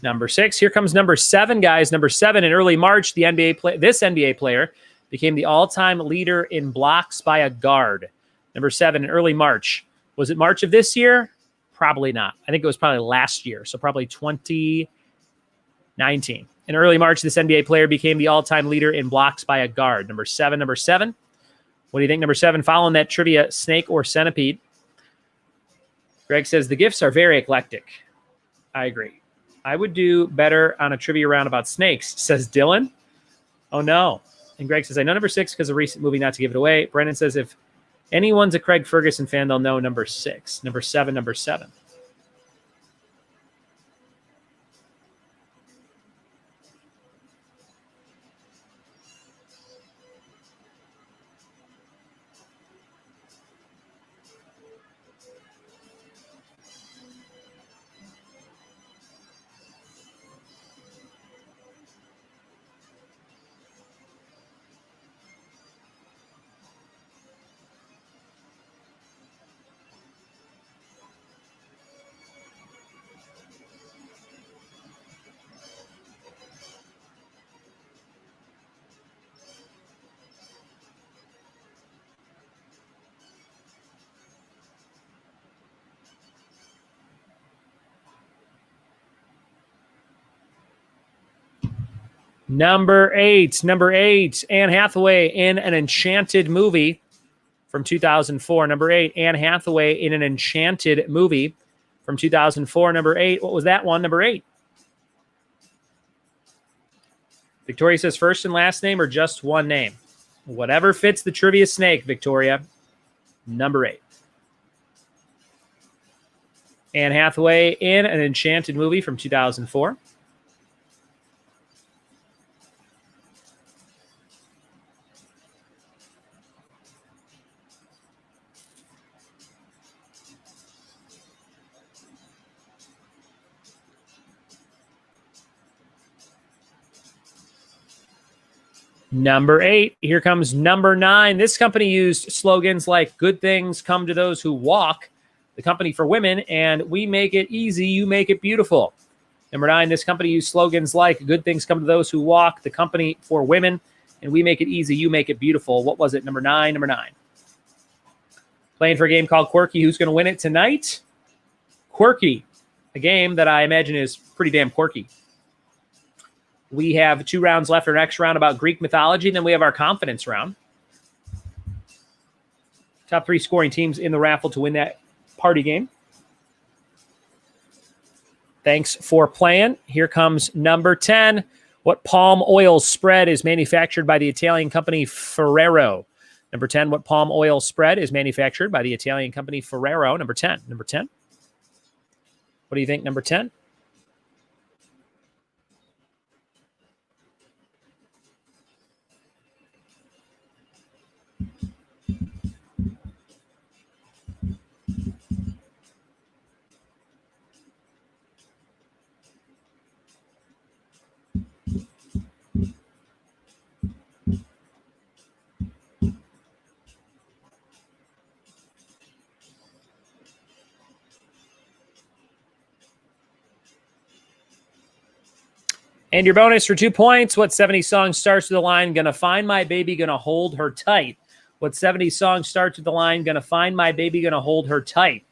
Number 6. Here comes number 7, guys. Number 7, in early March, this NBA player became the all-time leader in blocks by a guard. Number 7, in early March. Was it March of this year? Probably not. I think it was probably last year, so probably 2019. In early March, this NBA player became the all-time leader in blocks by a guard. Number 7. What do you think, number 7? Following that trivia, snake or centipede? Greg says, the gifts are very eclectic. I agree. I would do better on a trivia round about snakes, says Dylan. Oh, no. And Greg says, I know number 6 because of a recent movie, not to give it away. Brendan says, if anyone's a Craig Ferguson fan, they'll know number 6. Number 7. Number 8. Anne Hathaway in an Enchanted movie from 2004. Number 8, Anne Hathaway in an Enchanted movie from 2004. Number 8, what was that one? Number 8. Victoria says first and last name or just one name. Whatever fits the trivia snake, Victoria. Number 8. Anne Hathaway in an Enchanted movie from 2004. Number 8. Here comes number 9. This company used slogans like good things come to those who walk, the company for women, and we make it easy, you make it beautiful. Number 9. This company used slogans like good things come to those who walk, the company for women, and we make it easy, you make it beautiful. What was it? Number 9. Playing for a game called Quirky. Who's going to win it tonight? Quirky. A game that I imagine is pretty damn quirky. We have 2 rounds left. Our next round about Greek mythology. And then we have our confidence round. Top 3 scoring teams in the raffle to win that party game. Thanks for playing. Here comes number 10. What palm oil spread is manufactured by the Italian company Ferrero? Number 10. What palm oil spread is manufactured by the Italian company Ferrero? Number 10. What do you think, number 10? And your bonus for 2 points. What 70s song starts with the line, gonna find my baby, gonna hold her tight? What 70s song starts with the line, gonna find my baby, gonna hold her tight?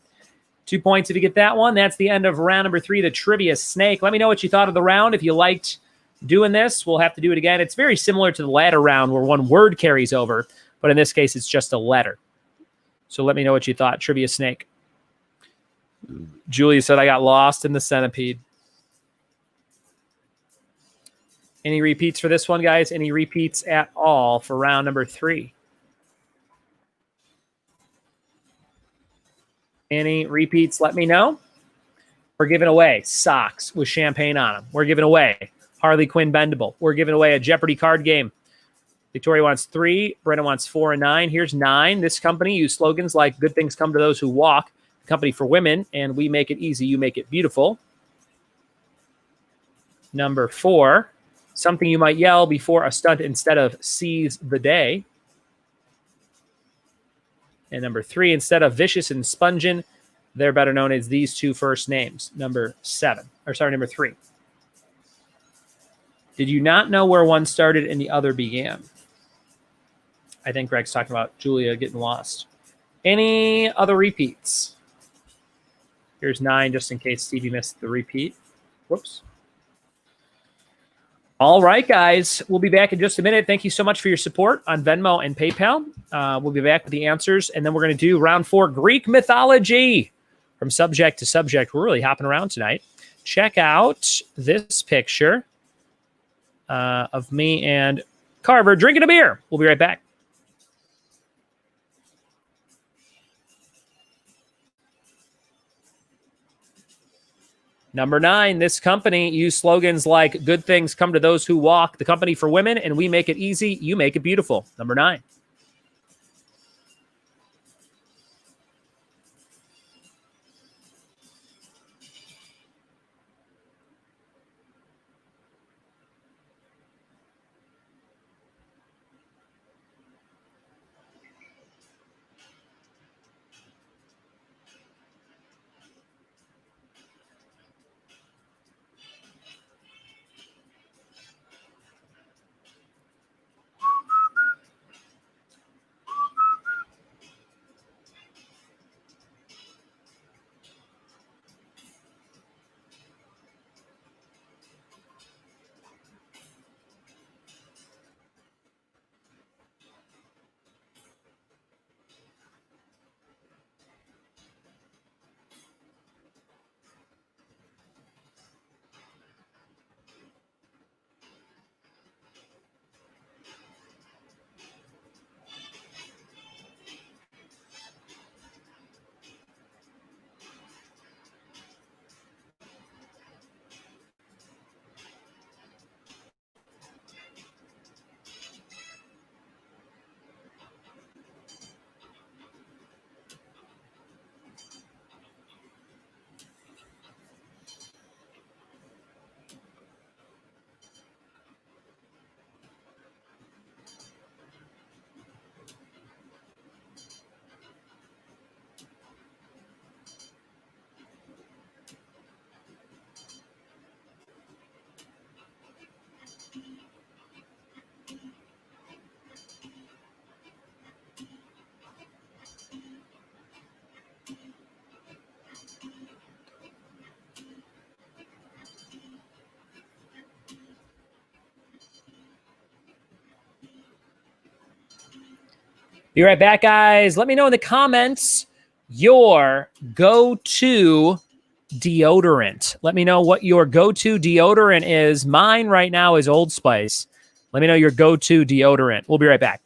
2 points if you get that one. That's the end of round number 3, the Trivia Snake. Let me know what you thought of the round. If you liked doing this, we'll have to do it again. It's very similar to the ladder round where one word carries over, but in this case, it's just a letter. So let me know what you thought. Trivia Snake. Julia said, I got lost in the centipede. Any repeats for this one, guys? Any repeats at all for round number 3? Any repeats, let me know. We're giving away socks with champagne on them. We're giving away Harley Quinn Bendable. We're giving away a Jeopardy card game. Victoria wants 3. Brenna wants 4 and 9. Here's 9. This company used slogans like good things come to those who walk, the company for women, and we make it easy, you make it beautiful. Number 4, something you might yell before a stunt instead of seize the day. And number 3, instead of vicious and spongin, they're better known as these 2 first names. Number 3. Did you not know where one started and the other began? I think Greg's talking about Julia getting lost. Any other repeats? Here's 9, just in case Stevie missed the repeat. Whoops. All right, guys. We'll be back in just a minute. Thank you so much for your support on Venmo and PayPal. We'll be back with the answers, and then we're going to do round 4, Greek mythology. From subject to subject, we're really hopping around tonight. Check out this picture of me and Carver drinking a beer. We'll be right back. Number 9, this company used slogans like good things come to those who walk, the company for women, and we make it easy, you make it beautiful. Number 9. Be right back, guys. Let me know in the comments your go-to deodorant. Let me know what your go-to deodorant is. Mine right now is Old Spice. Let me know your go-to deodorant. We'll be right back.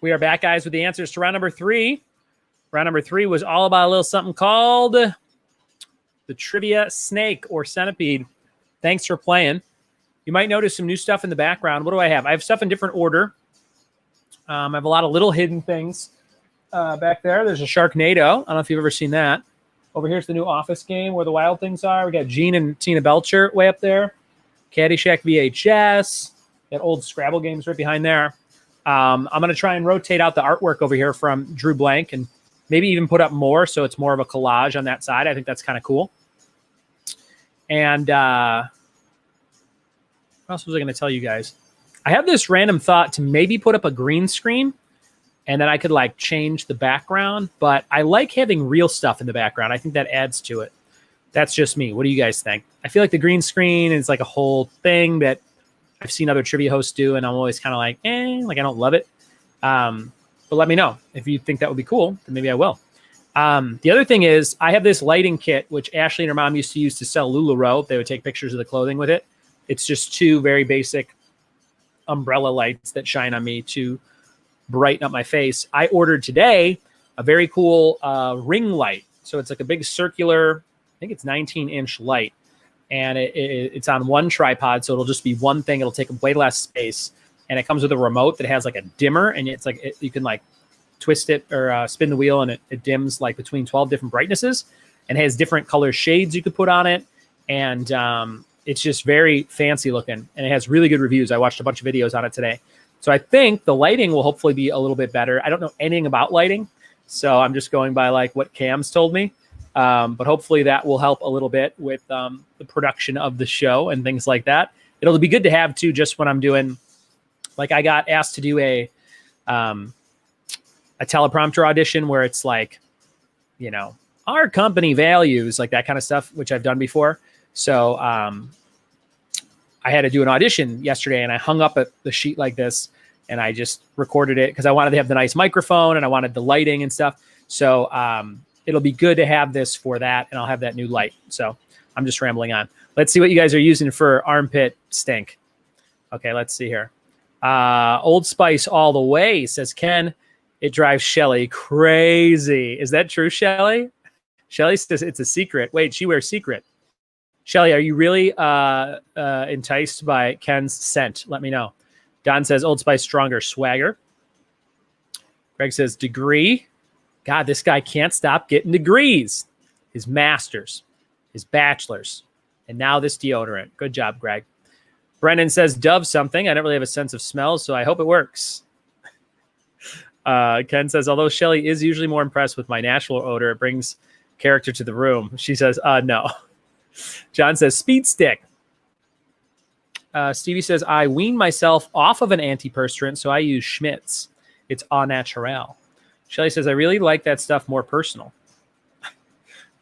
We are back, guys, with the answers to round number 3. Round number 3 was all about a little something called the Trivia Snake or Centipede. Thanks for playing. You might notice some new stuff in the background. What do I have? I have stuff in different order. I have a lot of little hidden things back there. There's a Sharknado. I don't know if you've ever seen that. Over here's the new Office game where the wild things are. We got Gene and Tina Belcher way up there. Caddyshack VHS. That old Scrabble games right behind there. I'm going to try and rotate out the artwork over here from Drew Blank and maybe even put up more so it's more of a collage on that side. I think that's kind of cool. And what else was I going to tell you guys? I have this random thought to maybe put up a green screen and then I could like change the background. But I like having real stuff in the background. I think that adds to it. That's just me. What do you guys think? I feel like the green screen is like a whole thing that I've seen other trivia hosts do, and I'm always kind of like, like I don't love it. But let me know. If you think that would be cool, then maybe I will. The other thing is I have this lighting kit, which Ashley and her mom used to use to sell LuLaRoe. They would take pictures of the clothing with it. It's just 2 very basic umbrella lights that shine on me to brighten up my face. I ordered today a very cool ring light. So it's like a big circular, I think it's 19-inch light. And it's on one tripod, so it'll just be one thing. It'll take way less space. And it comes with a remote that has like a dimmer, and it's like you can like twist it or spin the wheel, and it dims like between 12 different brightnesses, and has different color shades you could put on it. And it's just very fancy looking, and it has really good reviews. I watched a bunch of videos on it today. So I think the lighting will hopefully be a little bit better. I don't know anything about lighting, so I'm just going by like what Cam's told me. But hopefully that will help a little bit with the production of the show and things like that. It'll be good to have too, just when I'm doing, like I got asked to do a teleprompter audition where it's like, you know, our company values, like that kind of stuff, which I've done before. So I had to do an audition yesterday, and I hung up the sheet like this, and I just recorded it because I wanted to have the nice microphone and I wanted the lighting and stuff. So it'll be good to have this for that, and I'll have that new light. So I'm just rambling on. Let's see what you guys are using for armpit stink. Okay, let's see here. Old Spice all the way, says Ken. It drives Shelly crazy. Is that true, Shelly? Shelly says it's a secret. Wait, she wears secret. Shelly, are you really enticed by Ken's scent? Let me know. Don says Old Spice stronger swagger. Greg says degree. God, this guy can't stop getting degrees. His masters, his bachelors, and now this deodorant. Good job, Greg. Brendan says Dove something. I don't really have a sense of smell, so I hope it works. Ken says, although Shelly is usually more impressed with my natural odor, it brings character to the room. She says, no. John says, speed stick. Stevie says, I wean myself off of an antiperspirant, so I use Schmidt's. It's au naturel. Shelly says, I really like that stuff more personal.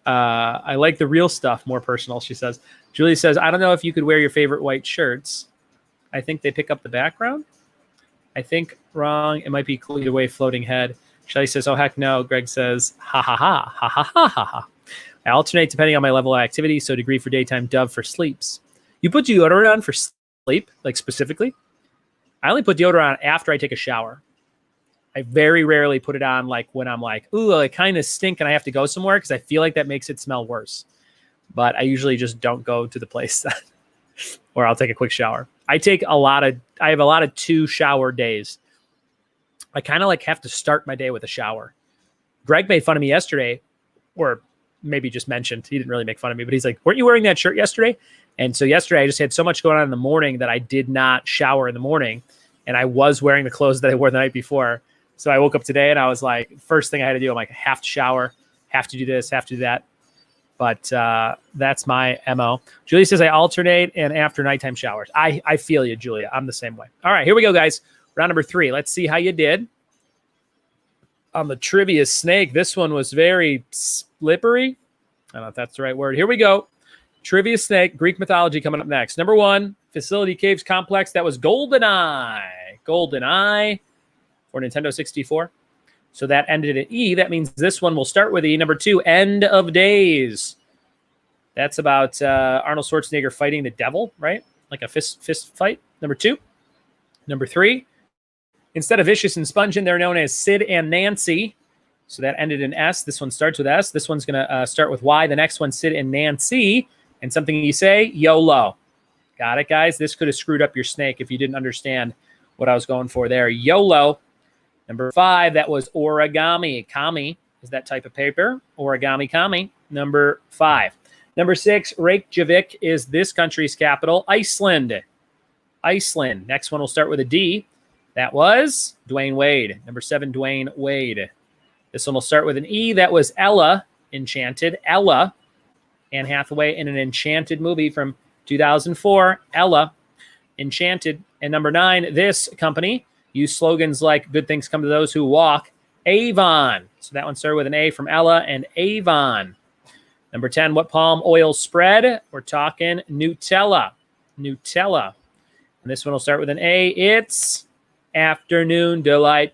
I like the real stuff more personal, she says. Julie says, I don't know if you could wear your favorite white shirts. I think they pick up the background. I think wrong. It might be cool either way, floating head. Shelly says, oh, heck no. Greg says, ha, ha, ha, ha, ha, ha, ha, ha. I alternate depending on my level of activity, so degree for daytime, Dove for sleeps. You put deodorant on for sleep, like specifically? I only put deodorant on after I take a shower. I very rarely put it on like when I'm like, ooh, I kind of stink and I have to go somewhere, because I feel like that makes it smell worse. But I usually just don't go to the place or I'll take a quick shower. I have a lot of 2-shower days. I kind of like have to start my day with a shower. Greg made fun of me yesterday, or maybe just mentioned, he didn't really make fun of me, but he's like, weren't you wearing that shirt yesterday? And so yesterday I just had so much going on in the morning that I did not shower in the morning. And I was wearing the clothes that I wore the night before. So I woke up today and I was like, first thing I had to do, I'm like, have to shower, have to do this, have to do that. But that's my MO. Julia says I alternate and after nighttime showers. I feel you, Julia. I'm the same way. All right, here we go, guys. Round number 3. Let's see how you did on the trivia snake. This one was very slippery. I don't know if that's the right word. Here we go. Trivia snake, Greek mythology coming up next. Number 1, Facility Caves Complex. That was GoldenEye. GoldenEye for Nintendo 64. So that ended at E. That means this one will start with E. Number 2, End of Days. That's about Arnold Schwarzenegger fighting the devil, right? Like a fist fight. Number 2. Number 3, Instead of Vicious and Spungin, they're known as Sid and Nancy. So that ended in S. This one starts with S. This one's going to start with Y. The next one, Sid and Nancy. And something you say, YOLO. Got it, guys? This could have screwed up your snake if you didn't understand what I was going for there. YOLO. Number 5, that was origami. Kami is that type of paper. Origami kami. Number 5. Number 6, Reykjavik is this country's capital. Iceland. Iceland. Next one will start with a D. That was Dwayne Wade. Number 7, Dwayne Wade. This one will start with an E. That was Ella, Enchanted. Ella. Anne Hathaway in an Enchanted movie from 2004. Ella, Enchanted. And number 9, this company used slogans like good things come to those who walk. Avon. So that one started with an A from Ella and Avon. Number 10, what palm oil spread? We're talking Nutella. Nutella. And this one will start with an A. It's Afternoon Delight.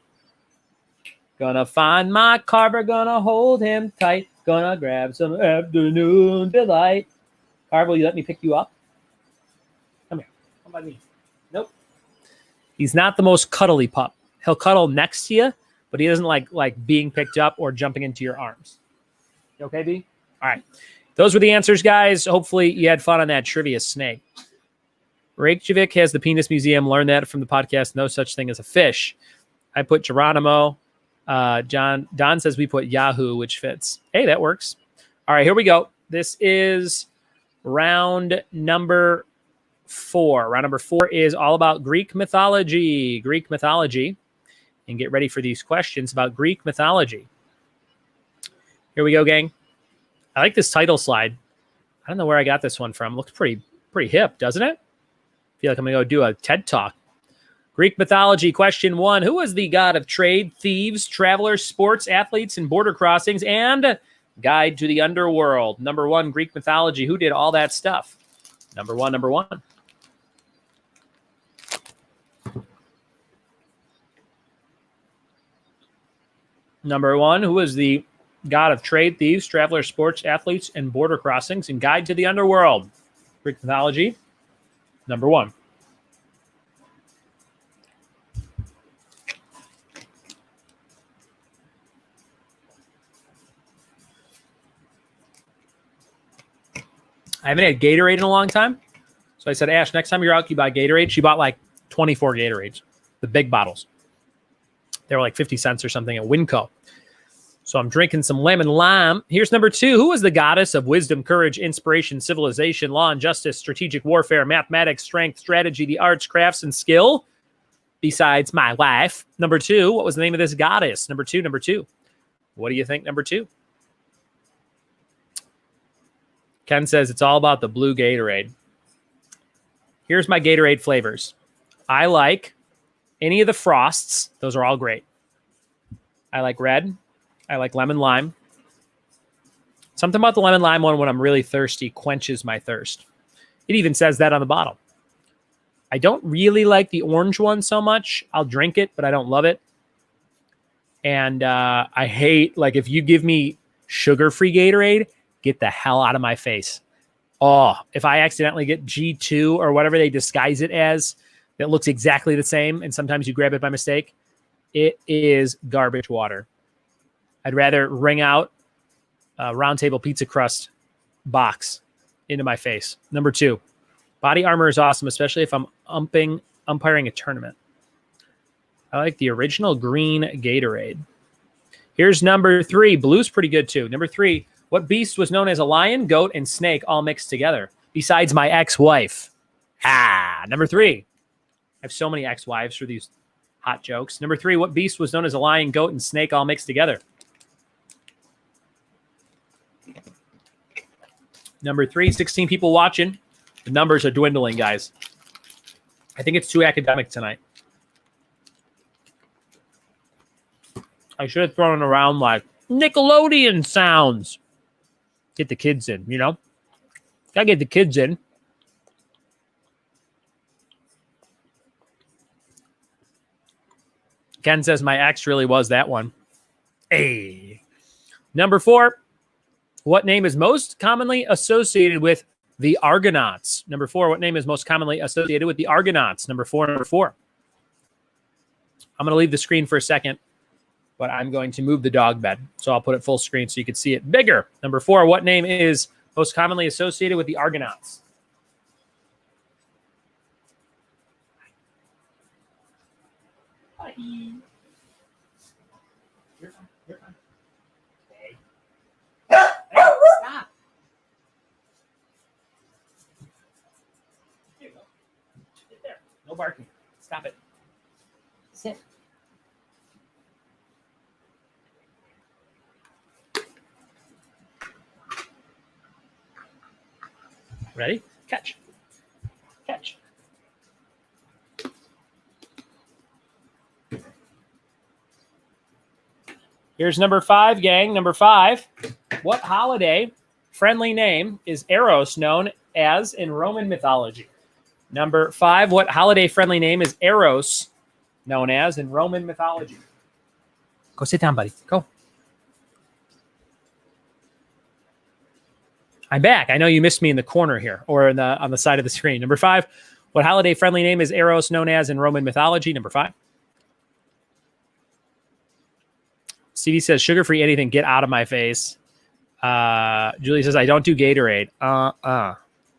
Gonna find my Carver, gonna hold him tight. Gonna grab some Afternoon Delight. Carver, will you let me pick you up? Come here. Come by me. Nope. He's not the most cuddly pup. He'll cuddle next to you, but he doesn't like being picked up or jumping into your arms. You okay, B? All right. Those were the answers, guys. Hopefully you had fun on that trivia snake. Reykjavik has the Penis Museum. Learn that from the podcast. No such thing as a fish. I put Geronimo. Don says we put Yahoo, which fits. Hey, that works. All right, here we go. This is round number 4. Round number 4 is all about Greek mythology. Greek mythology. And get ready for these questions about Greek mythology. Here we go, gang. I like this title slide. I don't know where I got this one from. Looks pretty hip, doesn't it? I feel like I'm going to go do a TED Talk. Greek mythology, question 1. Who was the god of trade, thieves, travelers, sports, athletes, and border crossings, and guide to the underworld? Number 1, Greek mythology. Who did all that stuff? Number 1. Number 1, who was the god of trade, thieves, travelers, sports, athletes, and border crossings, and guide to the underworld? Greek mythology. Number 1. I haven't had Gatorade in a long time. So I said, Ash, next time you're out, you buy Gatorade. She bought like 24 Gatorades, the big bottles. They were like 50 cents or something at Winco. So I'm drinking some lemon lime. Here's number 2. Who is the goddess of wisdom, courage, inspiration, civilization, law and justice, strategic warfare, mathematics, strength, strategy, the arts, crafts, and skill? Besides my wife. Number 2. What was the name of this goddess? Number 2. What do you think, number 2? Ken says it's all about the blue Gatorade. Here's my Gatorade flavors. I like any of the Frosts. Those are all great. I like red. I like lemon lime. Something about the lemon lime one when I'm really thirsty quenches my thirst. It even says that on the bottle. I don't really like the orange one so much. I'll drink it, but I don't love it. And I hate, like, if you give me sugar-free Gatorade, get the hell out of my face. Oh, if I accidentally get G2 or whatever they disguise it as, that looks exactly the same, and sometimes you grab it by mistake, it is garbage water. I'd rather wring out a Round Table pizza crust box into my face. Number 2, body armor is awesome, especially if I'm umpiring a tournament. I like the original green Gatorade. Here's number 3. Blue's pretty good too. Number 3, what beast was known as a lion, goat, and snake all mixed together? Besides my ex-wife. Number 3. I have so many ex-wives for these hot jokes. Number 3, what beast was known as a lion, goat, and snake all mixed together? Number 3, 16 people watching. The numbers are dwindling, guys. I think it's too academic tonight. I should have thrown around like Nickelodeon sounds. Get the kids in, you know? Gotta get the kids in. Ken says my ex really was that one. Hey. Number 4. What name is most commonly associated with the Argonauts? Number 4. What name is most commonly associated with the Argonauts? Number 4. I'm going to leave the screen for a second, but I'm going to move the dog bed. So I'll put it full screen so you can see it bigger. Number 4, what name is most commonly associated with the Argonauts? Bye. You're fine. You're fine. Hey. Hey, stop. Here you go. Sit there. No barking. Stop it. Sit. Ready? Catch. Catch. Here's number 5, gang. Number 5. What holiday friendly name is Eros known as in Roman mythology? Number 5. What holiday friendly name is Eros known as in Roman mythology? Go sit down, buddy. Go. I'm back. I know you missed me in the corner here or in on the side of the screen. Number 5. What holiday friendly name is Eros known as in Roman mythology? Number 5. CD says, sugar-free anything, get out of my face. Julie says, I don't do Gatorade.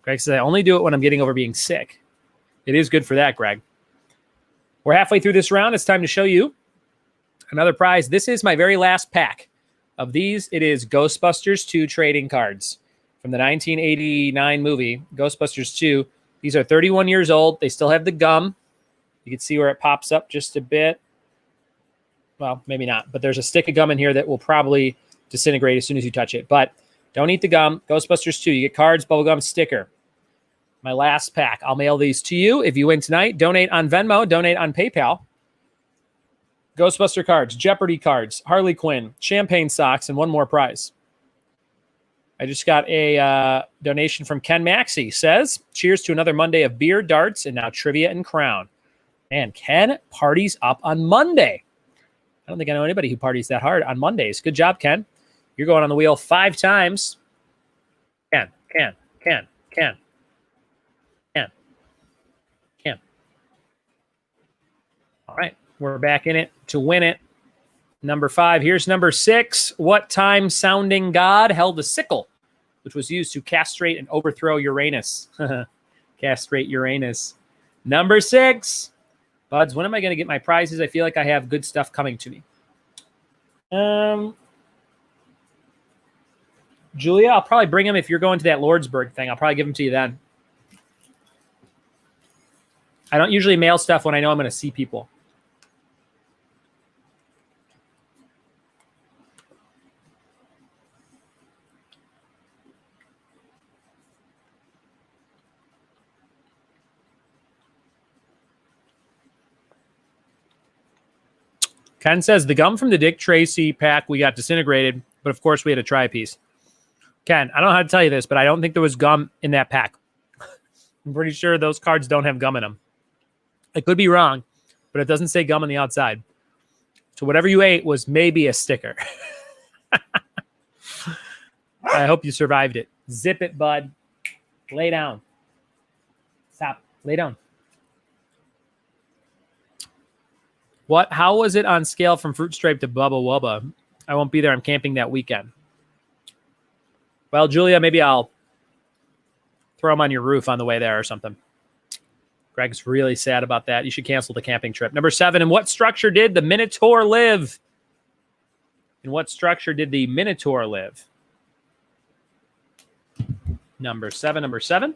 Greg says, I only do it when I'm getting over being sick. It is good for that, Greg. We're halfway through this round. It's time to show you another prize. This is my very last pack of these. It is Ghostbusters 2 trading cards from the 1989 movie, Ghostbusters 2. These are 31 years old. They still have the gum. You can see where it pops up just a bit. Well, maybe not, but there's a stick of gum in here that will probably disintegrate as soon as you touch it. But don't eat the gum. Ghostbusters 2. You get cards, bubblegum, sticker. My last pack. I'll mail these to you. If you win tonight, donate on Venmo, donate on PayPal. Ghostbuster cards, Jeopardy cards, Harley Quinn, champagne socks, and one more prize. I just got a donation from Ken Maxey. Says, cheers to another Monday of beer, darts, and now trivia and crown. Man, Ken parties up on Monday. I don't think I know anybody who parties that hard on Mondays. Good job, Ken. You're going on the wheel 5 times. Ken. All right, we're back in it to win it. Number 5. Here's number 6. What time-sounding god held a sickle, which was used to castrate and overthrow Uranus? Castrate Uranus. Number 6. Buds, when am I going to get my prizes? I feel like I have good stuff coming to me. Julia, I'll probably bring them if you're going to that Lordsburg thing. I'll probably give them to you then. I don't usually mail stuff when I know I'm going to see people. Ken says, the gum from the Dick Tracy pack, we got disintegrated, but of course we had to try a piece. Ken, I don't know how to tell you this, but I don't think there was gum in that pack. I'm pretty sure those cards don't have gum in them. I could be wrong, but it doesn't say gum on the outside. So whatever you ate was maybe a sticker. I hope you survived it. Zip it, bud. Lay down. Stop. Lay down. What? How was it on scale from Fruit Stripe to Bubba Wubba? I won't be there. I'm camping that weekend. Well, Julia, maybe I'll throw them on your roof on the way there or something. Greg's really sad about that. You should cancel the camping trip. Number 7, in what structure did the Minotaur live? In what structure did the Minotaur live? Number 7.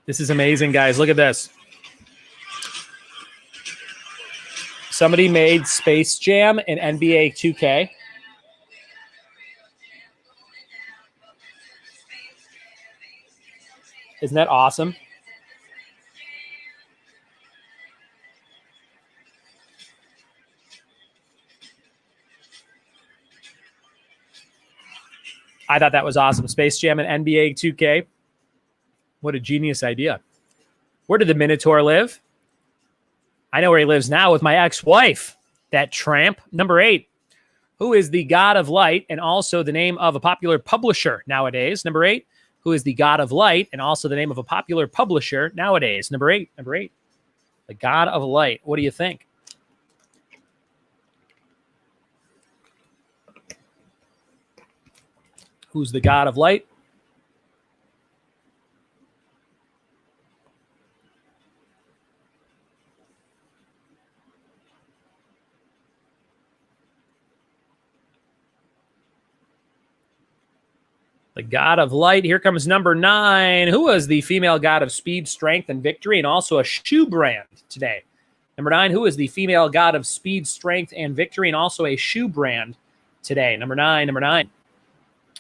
This is amazing, guys. Look at this. Somebody made Space Jam and NBA 2K. Isn't that awesome? I thought that was awesome. Space Jam and NBA 2K. What a genius idea. Where did the Minotaur live? I know where he lives now with my ex-wife, that tramp. Number 8. Who is the god of light and also the name of a popular publisher nowadays? Number 8. Who is the god of light and also the name of a popular publisher nowadays? Number 8. Number 8. The god of light. What do you think? Who's the god of light? The god of light. Here comes number 9. Who was the female god of speed, strength, and victory, and also a shoe brand today? Number 9. Who is the female god of speed, strength, and victory, and also a shoe brand today? Number 9. Number 9.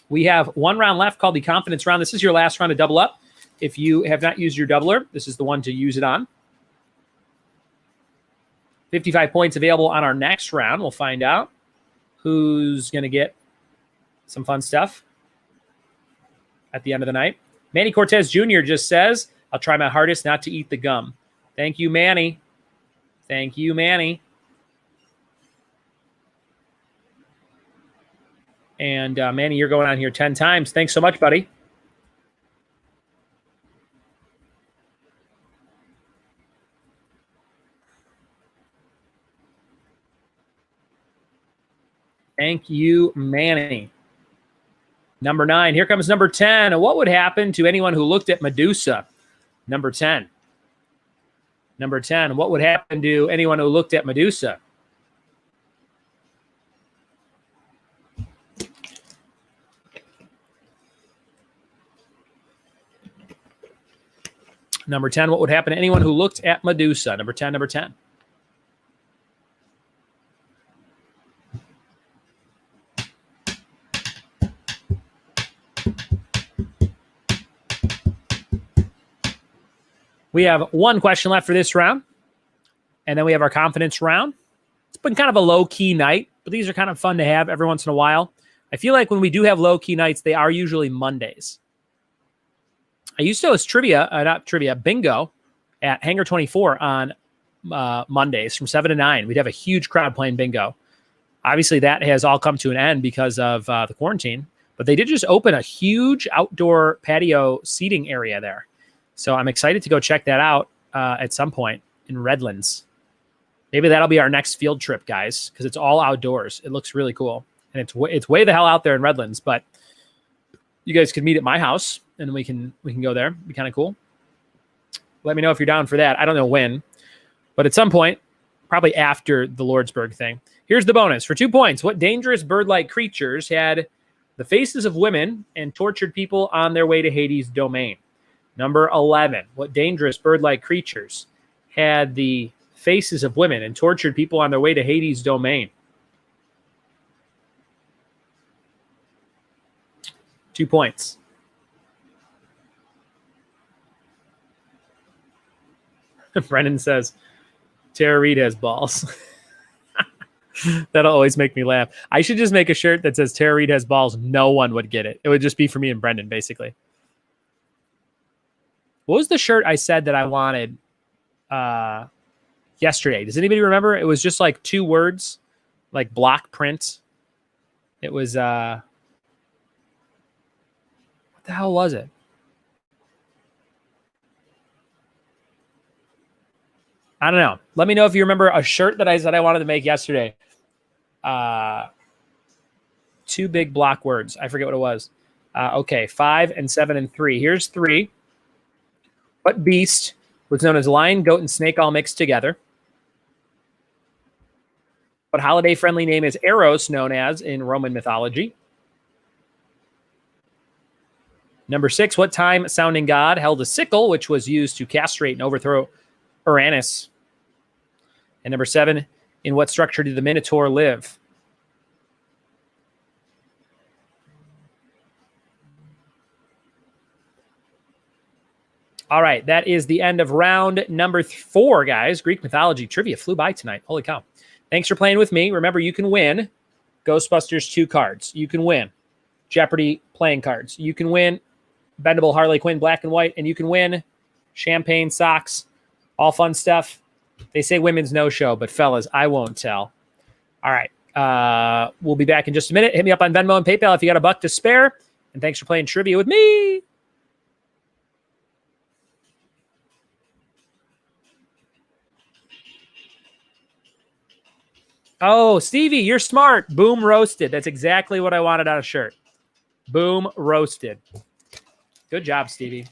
We have one round left called the confidence round. This is your last round to double up. If you have not used your doubler, this is the one to use it on. 55 points available on our next round. We'll find out who's going to get some fun stuff at the end of the night. Manny Cortez Jr. just says, I'll try my hardest not to eat the gum. Thank you, Manny. Thank you, Manny. And Manny, you're going on here 10 times. Thanks so much, buddy. Thank you, Manny. Number 9. Here comes number 10. What would happen to anyone who looked at Medusa? Number 10. Number 10. What would happen to anyone who looked at Medusa? Number 10. What would happen to anyone who looked at Medusa? Number 10. Number 10. We have one question left for this round, and then we have our confidence round. It's been kind of a low-key night, but these are kind of fun to have every once in a while. I feel like when we do have low-key nights, they are usually Mondays. I used to host bingo at Hangar 24 on Mondays from 7 to 9. We'd have a huge crowd playing bingo. Obviously, that has all come to an end because of the quarantine, but they did just open a huge outdoor patio seating area there. So I'm excited to go check that out at some point in Redlands. Maybe that'll be our next field trip, guys, because it's all outdoors. It looks really cool. And it's way the hell out there in Redlands, but you guys could meet at my house and we can go there. It'd be kind of cool. Let me know if you're down for that. I don't know when, but at some point, probably after the Lordsburg thing. Here's the bonus. For 2 points, what dangerous bird-like creatures had the faces of women and tortured people on their way to Hades' domain? Number 11, what dangerous bird-like creatures had the faces of women and tortured people on their way to Hades' domain? 2 points. Brennan says, Tara Reid has balls. That'll always make me laugh. I should just make a shirt that says Tara Reid has balls. No one would get it. It would just be for me and Brendan, basically. What was the shirt I said that I wanted yesterday? Does anybody remember? It was just like 2 words, like block print. It was, what the hell was it? I don't know. Let me know if you remember a shirt that I said I wanted to make yesterday. 2 big block words. I forget what it was. Okay, 5 and 7 and 3. Here's 3. What beast was known as lion, goat, and snake all mixed together? What holiday-friendly name is Eros known as in Roman mythology? Number 6, what time-sounding god held a sickle, which was used to castrate and overthrow Uranus? And number 7, in what structure did the Minotaur live? All right, that is the end of round number 4, guys. Greek mythology trivia flew by tonight. Holy cow. Thanks for playing with me. Remember, you can win Ghostbusters 2 cards. You can win Jeopardy playing cards. You can win Bendable Harley Quinn black and white, and you can win champagne socks. All fun stuff. They say women's no show, but fellas, I won't tell. All right, We'll be back in just a minute. Hit me up on Venmo and PayPal if you got $1 to spare. And thanks for playing trivia with me. Oh, Stevie, you're smart. Boom roasted. That's exactly what I wanted on a shirt. Boom roasted. Good job, Stevie.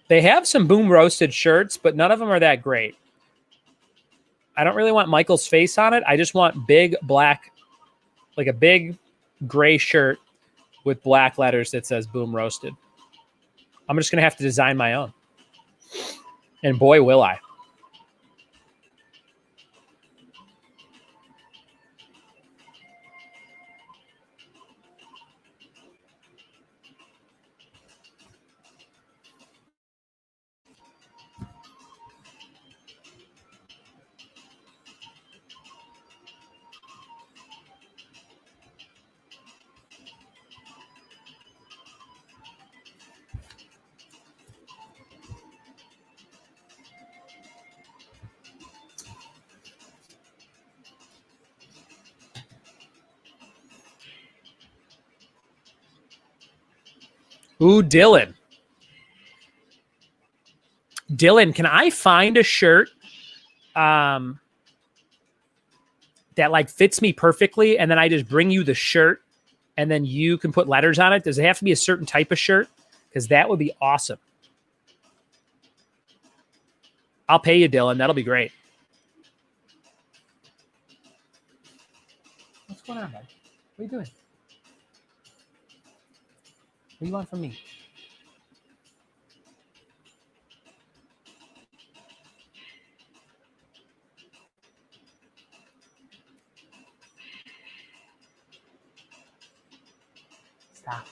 They have some boom roasted shirts, but none of them are that great. I don't really want Michael's face on it. I just want big black, like a big gray shirt with black letters that says boom roasted. I'm just going to have to design my own. And boy, will I. Ooh, Dylan. Dylan, can I find a shirt that like fits me perfectly, and then I just bring you the shirt, and then you can put letters on it? Does it have to be a certain type of shirt? Because that would be awesome. I'll pay you, Dylan. That'll be great. What's going on, bud? What are you doing? What do you want from me? Stop.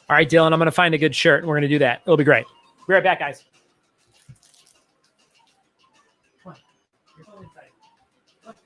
All right, Dylan, I'm going to find a good shirt, and we're going to do that. It'll be great. Be right back, guys. Come on. You're going inside. Look.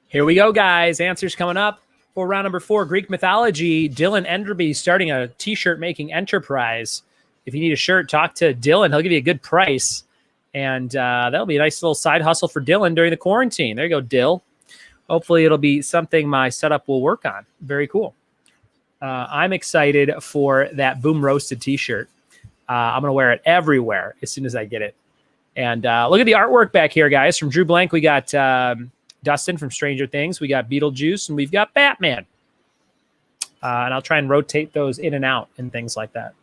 Here we go, guys. Answers coming up for round number 4, Greek mythology. Dylan Enderby starting a t-shirt making enterprise. If you need a shirt, talk to Dylan. He'll give you a good price. And that'll be a nice little side hustle for Dylan during the quarantine. There you go, Dill. Hopefully it'll be something my setup will work on. Very cool. I'm excited for that Boom Roasted t-shirt. I'm going to wear it everywhere as soon as I get it. And look at the artwork back here, guys. From Drew Blank, we got Dustin from Stranger Things. We got Beetlejuice, and we've got Batman. And I'll try and rotate those in and out and things like that.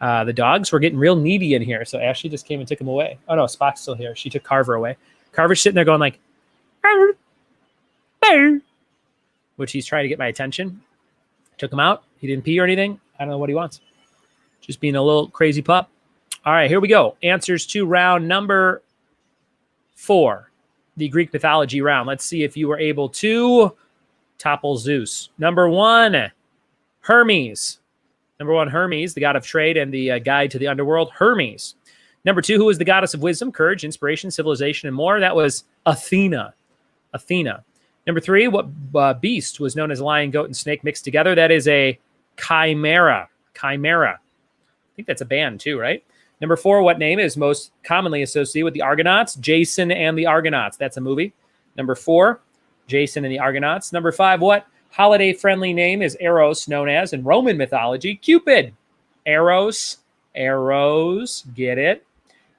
The dogs were getting real needy in here, so Ashley just came and took them away. Oh, no, Spock's still here. She took Carver away. Carver's sitting there going like, "Arr, arr," which he's trying to get my attention. Took him out. He didn't pee or anything. I don't know what he wants. Just being a little crazy pup. All right, here we go. Answers to round number 4, the Greek mythology round. Let's see if you were able to topple Zeus. Number 1, Hermes. Number 1, Hermes, the god of trade and the guide to the underworld. Hermes. Number 2, who is the goddess of wisdom, courage, inspiration, civilization, and more? That was Athena. Athena. Number 3, what beast was known as lion, goat, and snake mixed together? That is a chimera. Chimera. I think that's a band too, right? Number 4, what name is most commonly associated with the Argonauts? Jason and the Argonauts. That's a movie. Number 4, Jason and the Argonauts. Number 5, what holiday-friendly name is Eros known as in Roman mythology? Cupid. Eros. Eros. Get it?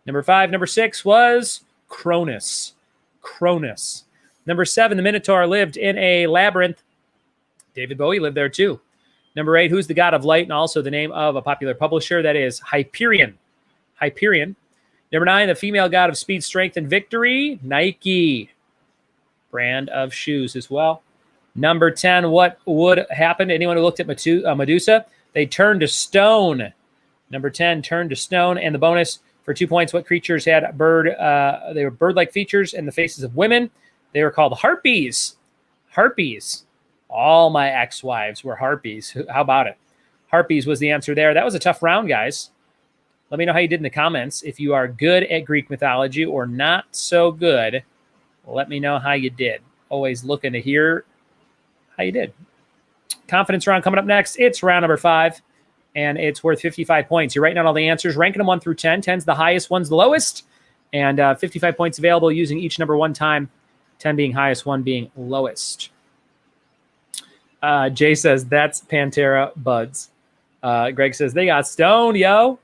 Number 5. Number 6 was Cronus. Cronus. Number 7, the Minotaur lived in a labyrinth. David Bowie lived there too. Number 8, who's the god of light and also the name of a popular publisher? That is Hyperion. Hyperion. Number 9, the female god of speed, strength, and victory. Nike. Brand of shoes as well. Number 10, what would happen to anyone who looked at Medusa? They turned to stone. Number 10, turned to stone. And the bonus for 2 points, what creatures had they were bird-like features and the faces of women? They were called harpies. Harpies. All my ex-wives were harpies. How about it? Harpies was the answer there. That was a tough round, guys. Let me know how you did in the comments. If you are good at Greek mythology or not so good, let me know how you did. Always looking to hear how you did. Confidence round coming up next. It's round number 5, and it's worth 55 points. You're writing down all the answers, ranking them 1 through 10. 10's the highest, 1's the lowest, and 55 points available using each number 1 time, 10 being highest, 1 being lowest. Jay says, that's Pantera Buds. Greg says, they got stoned, yo.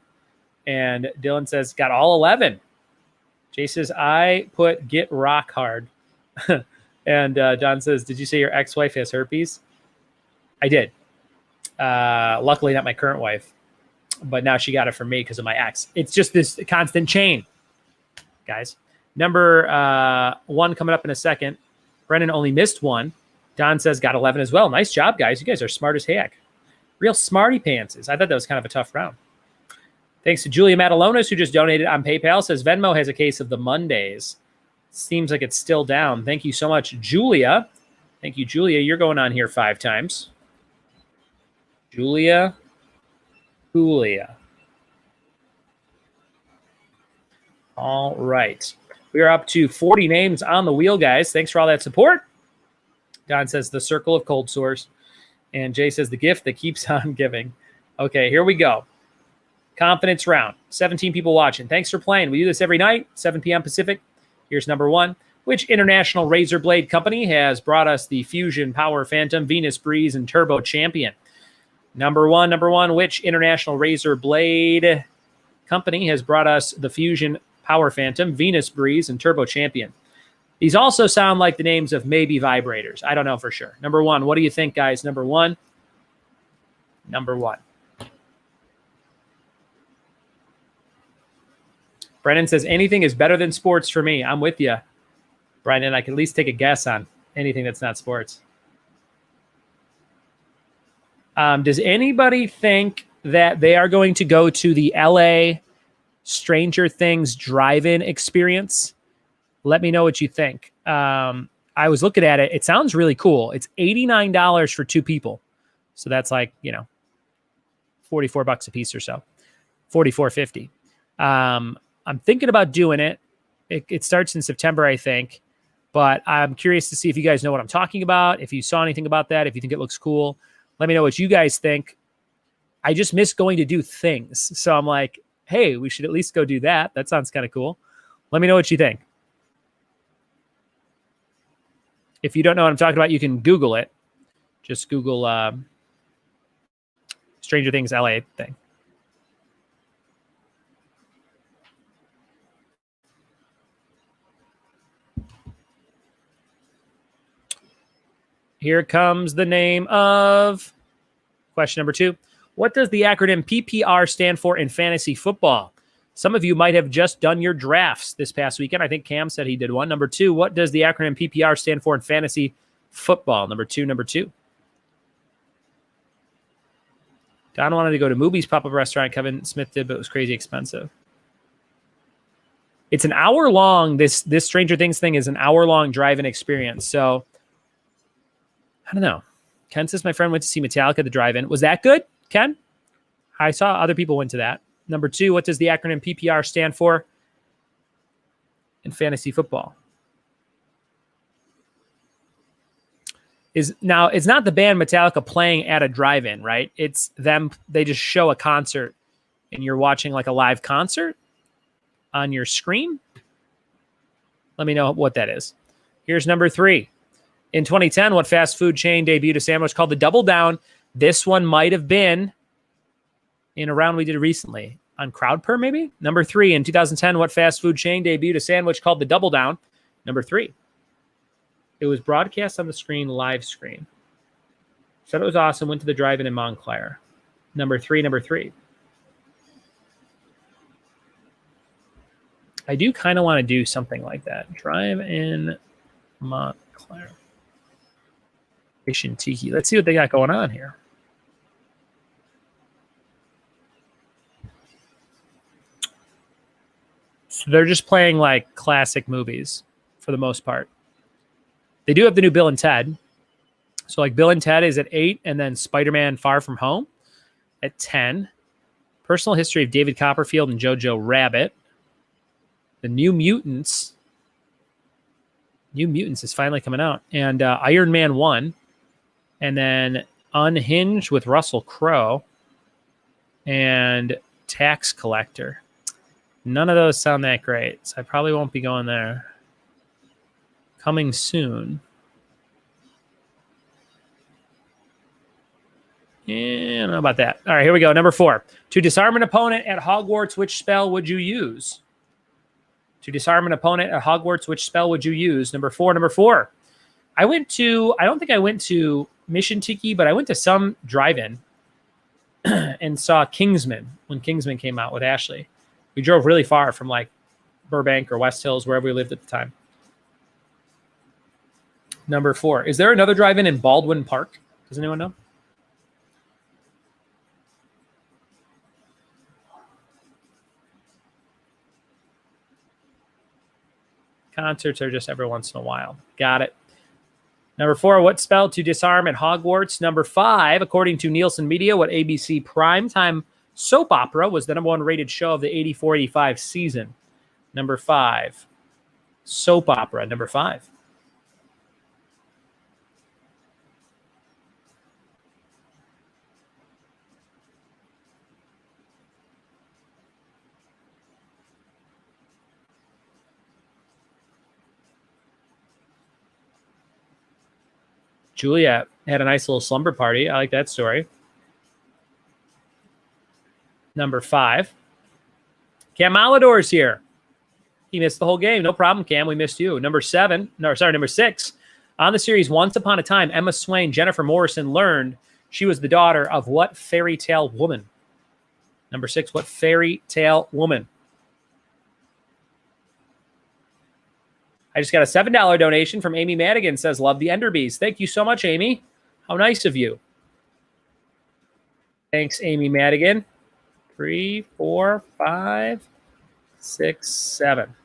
And Dylan says, got all 11. Jay says, I put get rock hard. And Don says, did you say your ex-wife has herpes? I did. Luckily, not my current wife. But now she got it from me because of my ex. It's just this constant chain, guys. Number 1 coming up in a second. Brennan only missed 1. Don says, got 11 as well. Nice job, guys. You guys are smart as heck. Real smarty pantses. I thought that was kind of a tough round. Thanks to Julia Matalonis, who just donated on PayPal. Says Venmo has a case of the Mondays. Seems like it's still down. Thank you so much, Julia. Thank you, Julia. You're going on here 5 times. Julia. All right. We are up to 40 names on the wheel, guys. Thanks for all that support. Don says the circle of cold sores. And Jay says the gift that keeps on giving. Okay, here we go. Confidence round. 17 people watching. Thanks for playing. We do this every night, 7 p.m. Pacific. Here's number 1. Which international razor blade company has brought us the Fusion, Power, Phantom, Venus Breeze, and Turbo Champion? Number one, which international razor blade company has brought us the Fusion, Power Phantom, Venus Breeze, and Turbo Champion? These also sound like the names of maybe vibrators. I don't know for sure. Number 1, what do you think, guys? Number 1. Brennan says, anything is better than sports for me. I'm with you, Brennan. I can at least take a guess on anything that's not sports. Does anybody think that they are going to go to the LA Stranger Things drive-in experience? Let me know what you think. I was looking at it. It sounds really cool. It's $89 for 2 people. So that's like, $44 a piece or so. $44.50. I'm thinking about doing it. It starts in September, I think. But I'm curious to see if you guys know what I'm talking about, if you saw anything about that, if you think it looks cool. Let me know what you guys think. I just miss going to do things. So I'm like, hey, we should at least go do that. That sounds kind of cool. Let me know what you think. If you don't know what I'm talking about, you can Google it. Just Google Stranger Things LA thing. Here comes the name of question number 2. What does the acronym PPR stand for in fantasy football? Some of you might have just done your drafts this past weekend. I think Cam said he did one. Number 2, what does the acronym PPR stand for in fantasy football? Number 2. Don wanted to go to Movies pop-up restaurant. Kevin Smith did, but it was crazy expensive. It's an hour long. This Stranger Things thing is an hour-long drive-in experience. So, I don't know. Ken says my friend went to see Metallica at the drive-in. Was that good, Ken? I saw other people went to that. Number 2, what does the acronym PPR stand for in fantasy football? It's not the band Metallica playing at a drive-in, right? It's them. They just show a concert and you're watching like a live concert on your screen. Let me know what that is. Here's number 3. In 2010, what fast food chain debuted a sandwich called the Double Down? This one might have been in a round we did recently on CrowdPer, maybe? Number 3, in 2010, what fast food chain debuted a sandwich called the Double Down? Number 3. It was broadcast on the screen, live screen. Said it was awesome, went to the drive-in in Montclair. Number 3. I do kind of want to do something like that. Drive-in Montclair. Asian Tiki. Let's see what they got going on here. So they're just playing like classic movies for the most part. They do have the new Bill and Ted. So like Bill and Ted is at 8, and then Spider-Man Far From Home at 10. Personal History of David Copperfield and Jojo Rabbit. The New Mutants. New Mutants is finally coming out. And Iron Man 1. And then Unhinged with Russell Crowe. And Tax Collector. None of those sound that great, so I probably won't be going there. Coming soon. Yeah, I don't know about that. All right, here we go. Number 4. To disarm an opponent at Hogwarts, which spell would you use? To disarm an opponent at Hogwarts, which spell would you use? Number 4. I don't think I went to Mission Tiki, but I went to some drive-in and saw Kingsman when Kingsman came out with Ashley. We drove really far from like Burbank or West Hills, wherever we lived at the time. Number 4. Is there another drive-in in Baldwin Park? Does anyone know? Concerts are just every once in a while. Got it. Number 4, what spell to disarm at Hogwarts? Number 5, according to Nielsen Media, what ABC primetime soap opera was the number 1 rated show of the 84-85 season? Number 5. Soap opera, number 5. Juliet had a nice little slumber party. I like that story. Number 5. Cam Alador's here. He missed the whole game. No problem, Cam. We missed you. Number 6. On the series Once Upon a Time, Emma Swain, Jennifer Morrison learned she was the daughter of what fairy tale woman? Number 6, what fairy tale woman? I just got a $7 donation from Amy Madigan. Says, love the Enderbees. Thank you so much, Amy. How nice of you. Thanks, Amy Madigan. 3, 4, 5, 6, 7.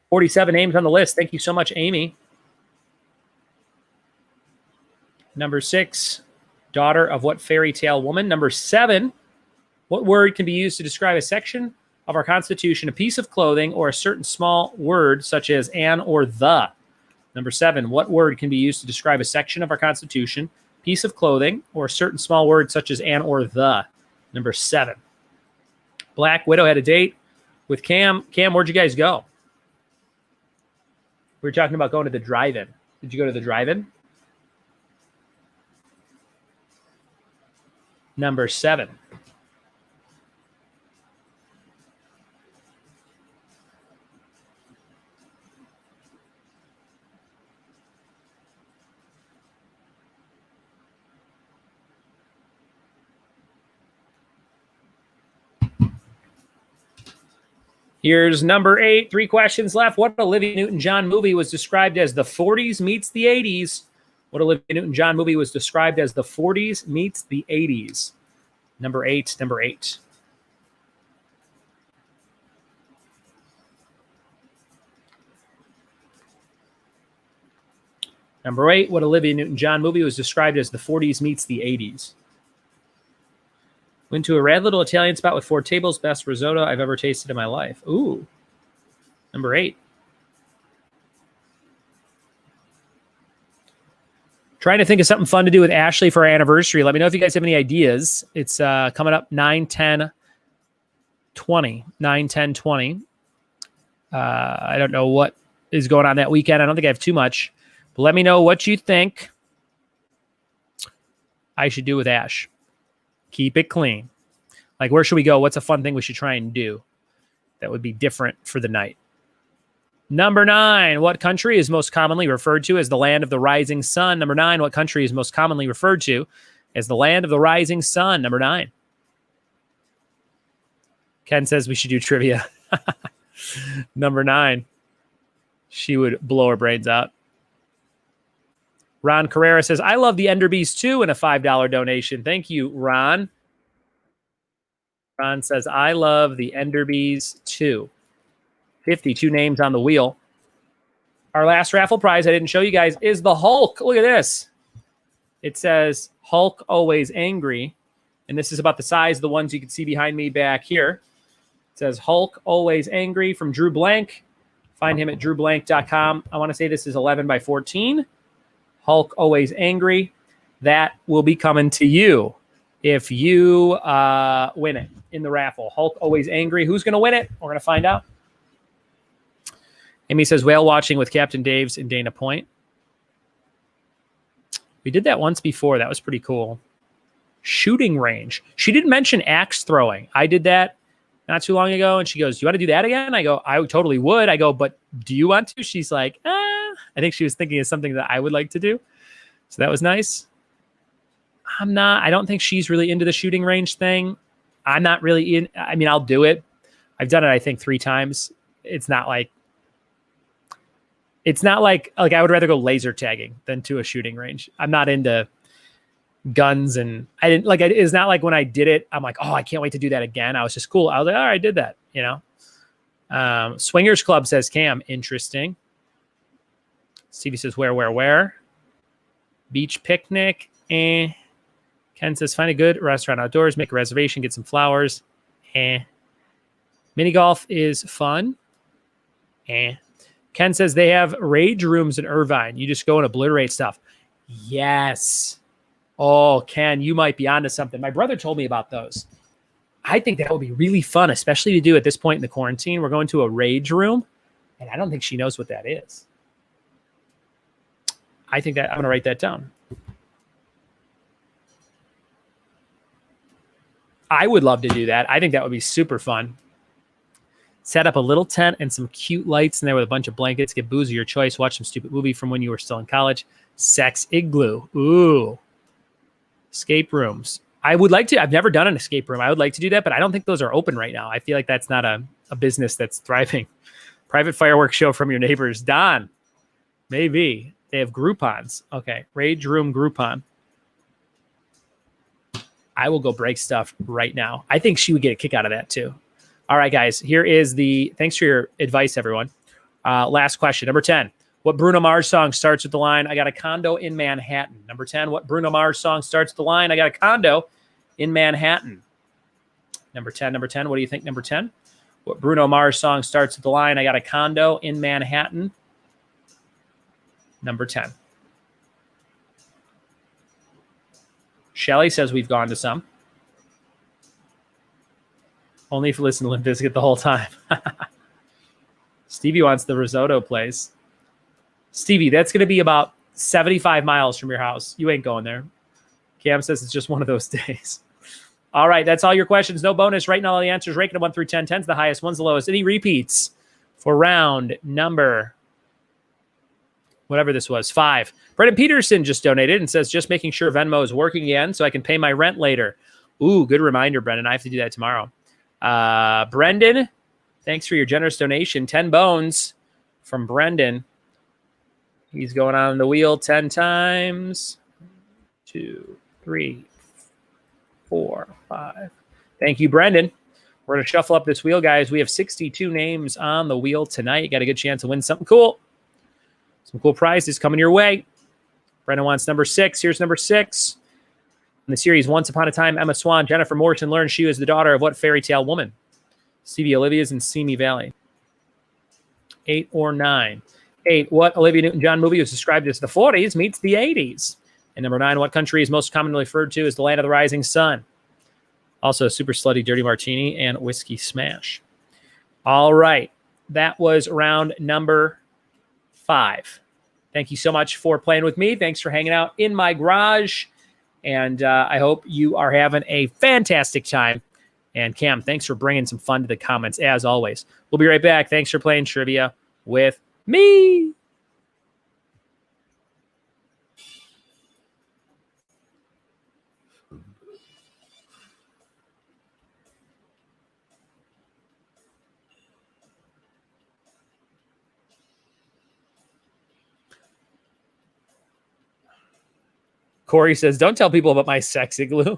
47 names on the list. Thank you so much, Amy. Number 6, daughter of what fairy tale woman? Number 7, what word can be used to describe a section of our Constitution a piece of clothing or a certain small word such as an or the? Number 7, what word can be used to describe a section of our Constitution, piece of clothing, or a certain small word such as an or the? Number 7. Black Widow had a date with Cam. Cam, where'd you guys go? We were talking about going to the drive-in. Did you go to the drive-in? Number 7. Here's number 8. 3 questions left. What Olivia Newton-John movie was described as the 40s meets the 80s? What Olivia Newton-John movie was described as the 40s meets the 80s? Number 8. Number 8. Number 8. What Olivia Newton-John movie was described as the 40s meets the 80s? Went to a rad little Italian spot with 4 tables. Best risotto I've ever tasted in my life. Ooh. Number 8. Trying to think of something fun to do with Ashley for our anniversary. Let me know if you guys have any ideas. It's coming up 9/10/20. 9/10/20. I don't know what is going on that weekend. I don't think I have too much. But let me know what you think I should do with Ash. Keep it clean. Like, where should we go? What's a fun thing we should try and do that would be different for the night? Number 9, what country is most commonly referred to as the land of the rising sun? Number 9, what country is most commonly referred to as the land of the rising sun? Number 9. Ken says we should do trivia. Number 9. She would blow her brains out. Ron Carrera says, I love the Enderbees too, in a $5 donation. Thank you, Ron. Ron says, I love the Enderbees too. 52 names on the wheel. Our last raffle prize I didn't show you guys is the Hulk. Look at this. It says Hulk always angry. And this is about the size of the ones you can see behind me back here. It says Hulk always angry from Drew Blank. Find him at drewblank.com. I want to say this is 11 by 14. Hulk always angry. That will be coming to you if you win it in the raffle. Hulk always angry. Who's going to win it? We're going to find out. Amy says whale watching with Captain Dave's in Dana Point. We did that once before. That was pretty cool. Shooting range. She didn't mention axe throwing. I did that not too long ago, and she goes, you want to do that again? I go, I totally would. I go, but do you want to? She's like, I think she was thinking of something that I would like to do. So that was nice. I don't think she's really into the shooting range thing. I'm not really in. I mean, I'll do it. I've done it, I think, 3 times. It's not like I would rather go laser tagging than to a shooting range. I'm not into guns, and I didn't like it. It's not like when I did it, I'm like, oh, I can't wait to do that again. I was just cool. I was like, all right, I did that, you know. Swingers Club says Cam, interesting. Stevie says where? Beach picnic. Ken says find a good restaurant outdoors, make a reservation, get some flowers. Mini golf is fun. Ken says they have rage rooms in Irvine. You just go and obliterate stuff. Yes. Oh, Ken, you might be onto something. My brother told me about those. I think that would be really fun, especially to do at this point in the quarantine. We're going to a rage room, and I don't think she knows what that is. I think that I'm going to write that down. I would love to do that. I think that would be super fun. Set up a little tent and some cute lights in there with a bunch of blankets. Get booze of your choice. Watch some stupid movie from when you were still in college. Sex igloo. Ooh. Escape rooms. I would like to. I've never done an escape room. I would like to do that, but I don't think those are open right now. I feel like that's not a business that's thriving. Private fireworks show from your neighbors. Don. Maybe. They have Groupons. Okay. Rage room Groupon. I will go break stuff right now. I think she would get a kick out of that too. All right, guys. Here is thanks for your advice, everyone. Last question. Number 10. What Bruno Mars song starts with the line, I got a condo in Manhattan? Number 10. What Bruno Mars song starts with the line, I got a condo in Manhattan? Number 10. What do you think, number 10? What Bruno Mars song starts with the line, I got a condo in Manhattan? Number 10. Shelly says we've gone to some. Only if you listen to Limp Bizkit the whole time. Stevie wants the risotto place. Stevie, that's going to be about 75 miles from your house. You ain't going there. Cam says it's just one of those days. All right, that's all your questions. No bonus. Right now, all the answers. Ranking of 1 through 10. 10's the highest, 1's the lowest. Any repeats for round number, whatever this was, 5. Brendan Peterson just donated and says, just making sure Venmo is working again so I can pay my rent later. Ooh, good reminder, Brendan. I have to do that tomorrow. Brendan, thanks for your generous donation. 10 bones from Brendan. He's going on the wheel 10 times. 2, 3, 4, 5. Thank you, Brendan. We're going to shuffle up this wheel, guys. We have 62 names on the wheel tonight. You got a good chance to win something cool. Some cool prizes coming your way. Brendan wants number 6. Here's number 6. In the series, Once Upon a Time, Emma Swan, Jennifer Morton learned she was the daughter of what fairy tale woman? C.B. Olivia's in Simi Valley. 8 or 9. 8, what Olivia Newton-John movie was described as the 40s meets the 80s? And number 9, what country is most commonly referred to as the land of the rising sun? Also, Super Slutty Dirty Martini and Whiskey Smash. All right. That was round number 5. Thank you so much for playing with me. Thanks for hanging out in my garage. And I hope you are having a fantastic time. And Cam, thanks for bringing some fun to the comments, as always. We'll be right back. Thanks for playing trivia with me. Corey says, don't tell people about my sex igloo.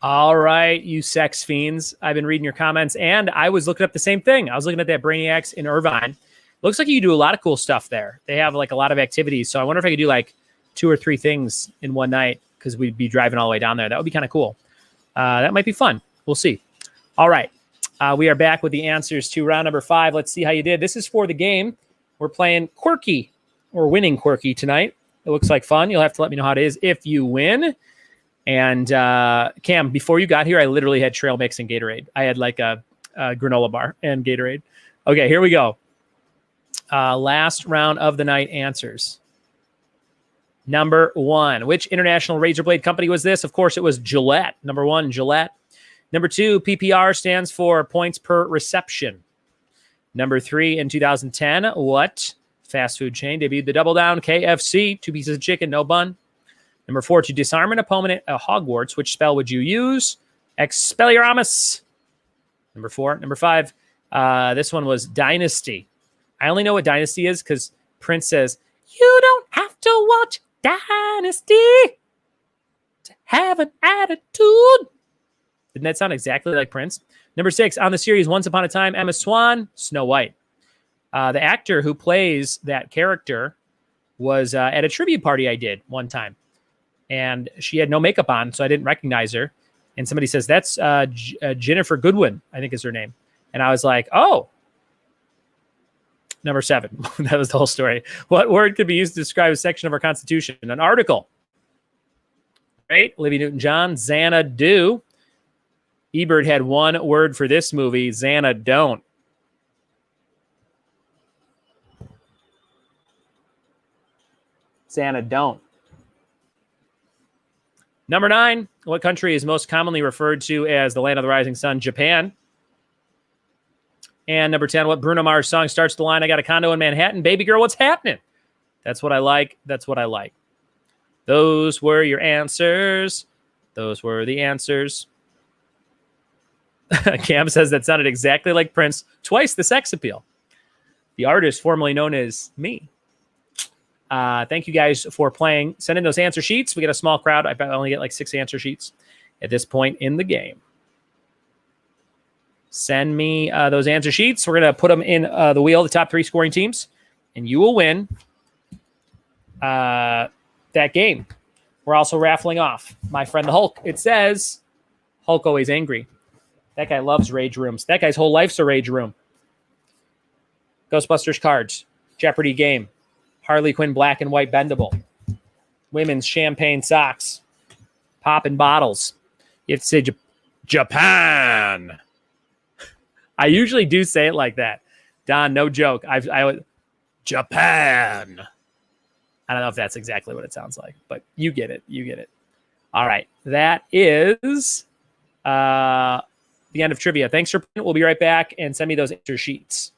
All right, you sex fiends. I've been reading your comments, and I was looking up the same thing. I was looking at that Brainiacs in Irvine. Looks like you do a lot of cool stuff there. They have like a lot of activities. So I wonder if I could do like 2 or 3 things in one night because we'd be driving all the way down there. That would be kind of cool. That might be fun. We'll see. All right. We are back with the answers to round number 5. Let's see how you did. This is for the game. We're playing Quirky. We're winning Quirky tonight. It looks like fun. You'll have to let me know how it is if you win. And Cam, before you got here, I literally had trail mix and Gatorade. I had like a granola bar and Gatorade. Okay, here we go. Last round of the night answers. Number 1, which international razor blade company was this? Of course, it was Gillette. Number 1, Gillette. Number 2, PPR stands for points per reception. Number 3, in 2010, what fast food chain debuted the Double Down KFC? 2 pieces of chicken, no bun. Number 4, to disarm an opponent at Hogwarts, which spell would you use? Expelliarmus. Number 4. Number 5, this one was Dynasty. I only know what Dynasty is because Prince says, you don't have to watch Dynasty to have an attitude. Didn't that sound exactly like Prince? Number 6, on the series Once Upon a Time, Emma Swan, Snow White. The actor who plays that character was at a tribute party I did one time. And she had no makeup on, so I didn't recognize her. And somebody says, that's Jennifer Goodwin, I think is her name. And I was like, oh. Number 7. That was the whole story. What word could be used to describe a section of our Constitution? An article. Right? Olivia Newton-John, Xanadu. Ebert had one word for this movie, Xanadont. Xanadont. Number 9, what country is most commonly referred to as the land of the rising sun? Japan. And number 10, what Bruno Mars song starts the line, I got a condo in Manhattan. Baby girl, what's happening? That's what I like. That's what I like. Those were your answers. Those were the answers. Cam says that sounded exactly like Prince. Twice the sex appeal. The artist formerly known as me. Thank you guys for playing. Send in those answer sheets. We get a small crowd. I only get like 6 answer sheets at this point in the game. Send me those answer sheets. We're going to put them in the wheel, the top 3 scoring teams, and you will win that game. We're also raffling off my friend the Hulk. It says, Hulk always angry. That guy loves rage rooms. That guy's whole life's a rage room. Ghostbusters cards, Jeopardy game, Harley Quinn black and white bendable, women's champagne socks, popping bottles. You have to say Japan. I usually do say it like that. Don, no joke. I would Japan. I don't know if that's exactly what it sounds like, but you get it. You get it. All right. That is the end of trivia. Thanks for playing. We'll be right back and send me those answer sheets.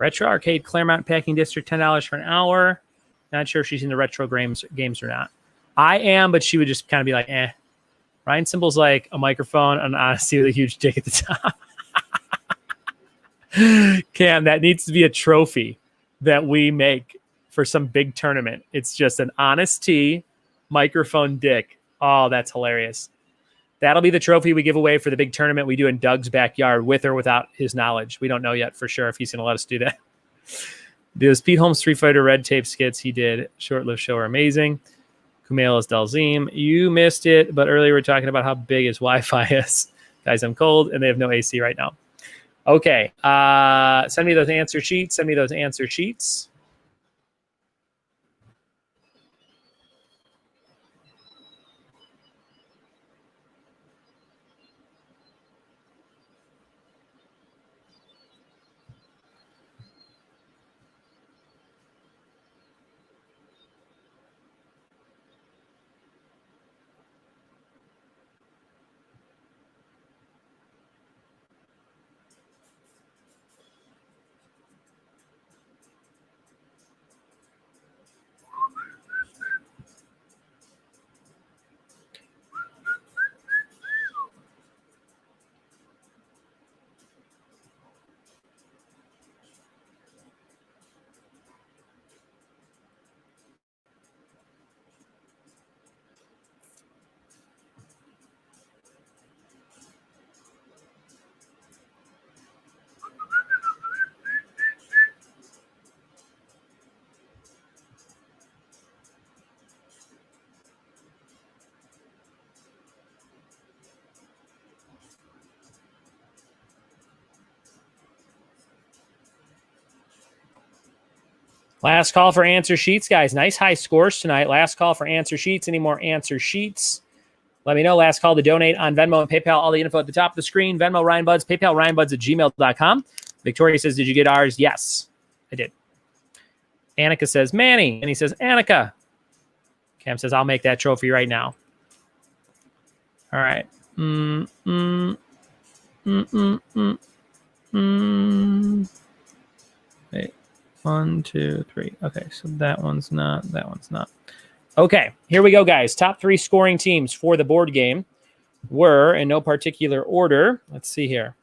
Retro Arcade Claremont Packing District, $10 for an hour. Not sure if she's in the retro games or not. I am, but she would just kind of be like, eh. Ryan symbol's like a microphone and honesty with a huge dick at the top. Cam, that needs to be a trophy that we make for some big tournament. It's just an honest T, microphone dick. Oh, that's hilarious. That'll be the trophy we give away for the big tournament we do in Doug's backyard with or without his knowledge. We don't know yet for sure if he's going to let us do that. Those Pete Holmes Street Fighter red tape skits he did, short-lived show, are amazing. Kumail is Dalzim. You missed it, but earlier we were talking about how big his Wi-Fi is. Guys, I'm cold, and they have no AC right now. Okay. Send me those answer sheets. Send me those answer sheets. Last call for answer sheets, guys. Nice high scores tonight. Last call for answer sheets. Any more answer sheets? Let me know. Last call to donate on Venmo and PayPal. All the info at the top of the screen. Venmo, Ryan Buds. PayPal, ryanbuds@gmail.com. Victoria says, did you get ours? Yes, I did. Annika says, Manny. And he says, Annika. Cam says, I'll make that trophy right now. All right. Wait. 1, 2, 3. Okay, so that one's not. That one's not. Okay, here we go, guys. Top 3 scoring teams for the board game were, in no particular order. Let's see here.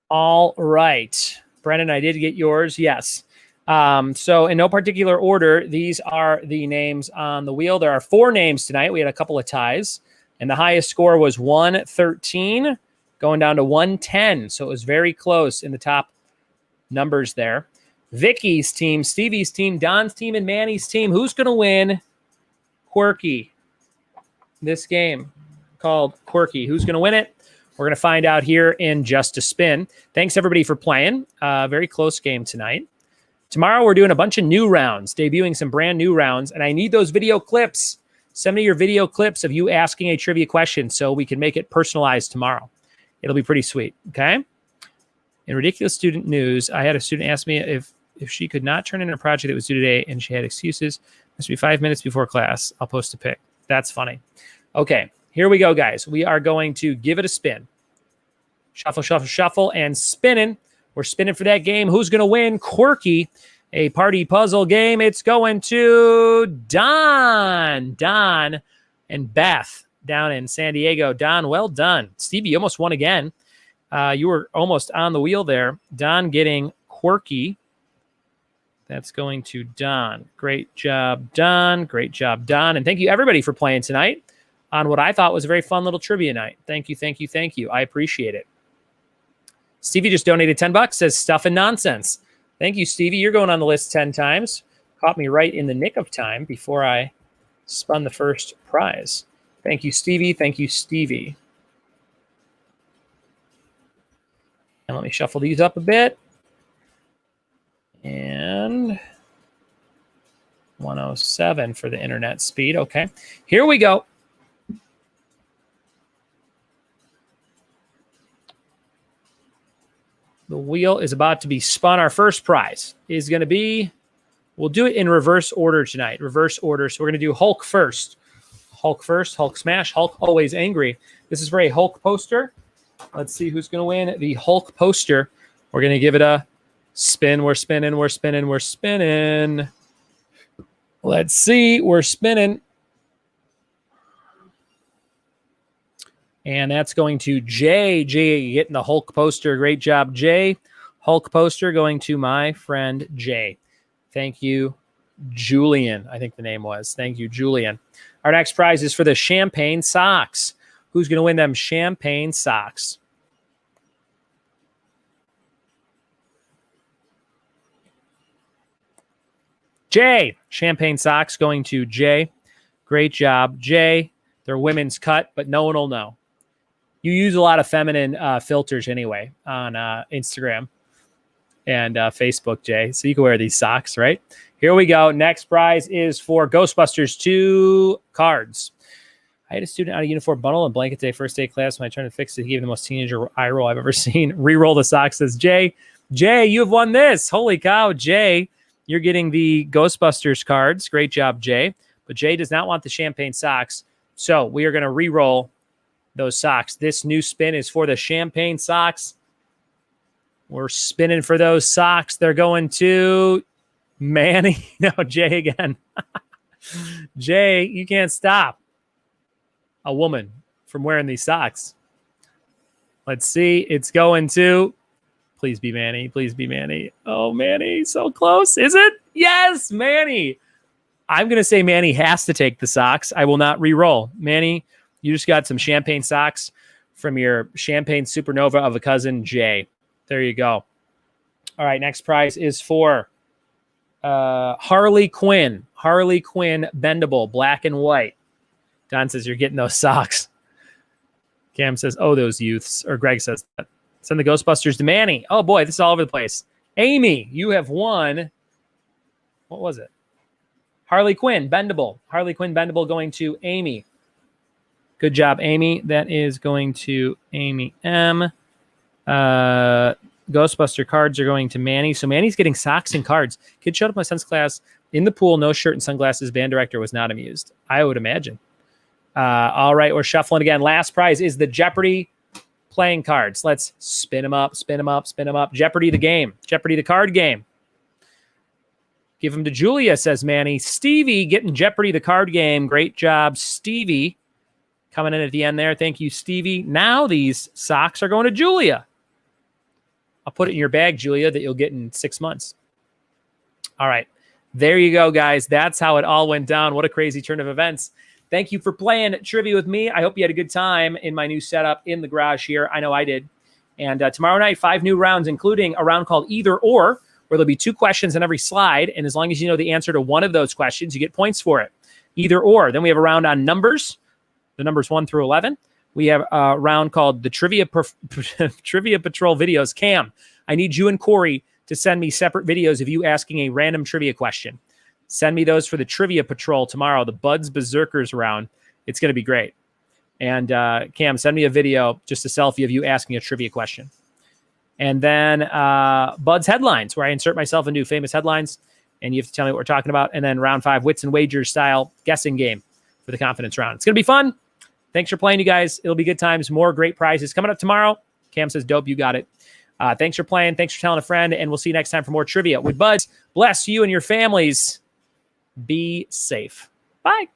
All right. Brennan, I did get yours. Yes. So in no particular order, these are the names on the wheel. There are 4 names tonight. We had a couple of ties, and the highest score was 113, going down to 110. So it was very close in the top numbers there. Vicky's team, Stevie's team, Don's team, and Manny's team. Who's going to win Quirky? This game called Quirky. Who's going to win it? We're going to find out here in just a spin. Thanks, everybody, for playing. Very close game tonight. Tomorrow, we're doing a bunch of new rounds, debuting some brand new rounds, and I need those video clips. Send me your video clips of you asking a trivia question so we can make it personalized tomorrow. It'll be pretty sweet, okay? In ridiculous student news, I had a student ask me if she could not turn in a project that was due today and she had excuses. Must be 5 minutes before class. I'll post a pic. That's funny. Okay, here we go, guys. We are going to give it a spin. Shuffle, shuffle, shuffle, and spinning. We're spinning for that game. Who's going to win? Quirky, a party puzzle game. It's going to Don. Don and Beth down in San Diego. Don, well done. Stevie, you almost won again. You were almost on the wheel there. Don getting Quirky. That's going to Don. Great job, Don. Great job, Don. And thank you, everybody, for playing tonight on what I thought was a very fun little trivia night. Thank you, thank you, thank you. I appreciate it. Stevie just donated $10, says stuff and nonsense. Thank you, Stevie. You're going on the list 10 times. Caught me right in the nick of time before I spun the first prize. Thank you, Stevie. Thank you, Stevie. And let me shuffle these up a bit. And 107 for the internet speed. Okay, here we go. The wheel is about to be spun. Our first prize is going to be, we'll do it in reverse order tonight. Reverse order. So we're going to do Hulk first. Hulk first, Hulk smash, Hulk always angry. This is for a Hulk poster. Let's see who's going to win the Hulk poster. We're going to give it a spin. We're spinning. We're spinning. We're spinning. Let's see. We're spinning. And that's going to Jay. Jay getting the Hulk poster. Great job, Jay. Hulk poster going to my friend Jay. Thank you, Julian. I think the name was. Thank you, Julian. Our next prize is for the champagne socks. Who's going to win them champagne socks? Jay. Champagne socks going to Jay. Great job, Jay. They're women's cut, but no one will know. You use a lot of feminine filters anyway on Instagram and Facebook, Jay. So you can wear these socks, right? Here we go. Next prize is for Ghostbusters 2 cards. I had a student out of uniform bundle and blanket today, first day of class. When I tried to fix it, he gave the most teenager eye roll I've ever seen. Reroll the socks, says Jay. Jay, you have won this. Holy cow, Jay. You're getting the Ghostbusters cards. Great job, Jay. But Jay does not want the champagne socks. So we are going to re-roll those socks. This new spin is for the champagne socks. We're spinning for those socks. They're going to Manny. No, Jay again. Jay, you can't stop a woman from wearing these socks. Let's see. It's going to... Please be Manny. Please be Manny. Oh, Manny, so close. Is it? Yes, Manny. I'm going to say Manny has to take the socks. I will not re-roll. Manny, you just got some champagne socks from your champagne supernova of a cousin, Jay. There you go. All right, next prize is for Harley Quinn. Harley Quinn Bendable, black and white. Don says you're getting those socks. Cam says, oh, those youths. Or Greg says that. Send the Ghostbusters to Manny. Oh, boy, this is all over the place. Amy, you have won. What was it? Harley Quinn, Bendable. Harley Quinn, Bendable going to Amy. Good job, Amy. That is going to Amy M. Ghostbuster cards are going to Manny. So Manny's getting socks and cards. Kid showed up my son's class in the pool, no shirt and sunglasses. Band director was not amused. I would imagine. All right, we're shuffling again. Last prize is the Jeopardy playing cards. Let's spin them up, spin them up, spin them up. Jeopardy the game. Jeopardy the card game. Give them to Julia, says Manny. Stevie getting Jeopardy the card game. Great job, Stevie. Coming in at the end there. Thank you, Stevie. Now these socks are going to Julia. I'll put it in your bag, Julia, that you'll get in 6 months. All right. There you go, guys. That's how it all went down. What a crazy turn of events. Thank you for playing trivia with me. I hope you had a good time in my new setup in the garage here. I know I did. And tomorrow night, 5 new rounds, including a round called Either Or, where there'll be 2 questions on every slide. And as long as you know the answer to one of those questions, you get points for it. Either Or. Then we have a round on numbers, the numbers 1 through 11. We have a round called the Trivia Patrol videos. Cam, I need you and Corey to send me separate videos of you asking a random trivia question. Send me those for the Trivia Patrol tomorrow, the Buds Berserkers round. It's going to be great. And Cam, send me a video, just a selfie of you asking a trivia question. And then Buds Headlines, where I insert myself into famous headlines, and you have to tell me what we're talking about. And then round 5, Wits and Wagers style guessing game for the confidence round. It's going to be fun. Thanks for playing, you guys. It'll be good times. More great prizes coming up tomorrow. Cam says, dope, you got it. Thanks for playing. Thanks for telling a friend. And we'll see you next time for more trivia with Buds. Bless you and your families. Be safe. Bye.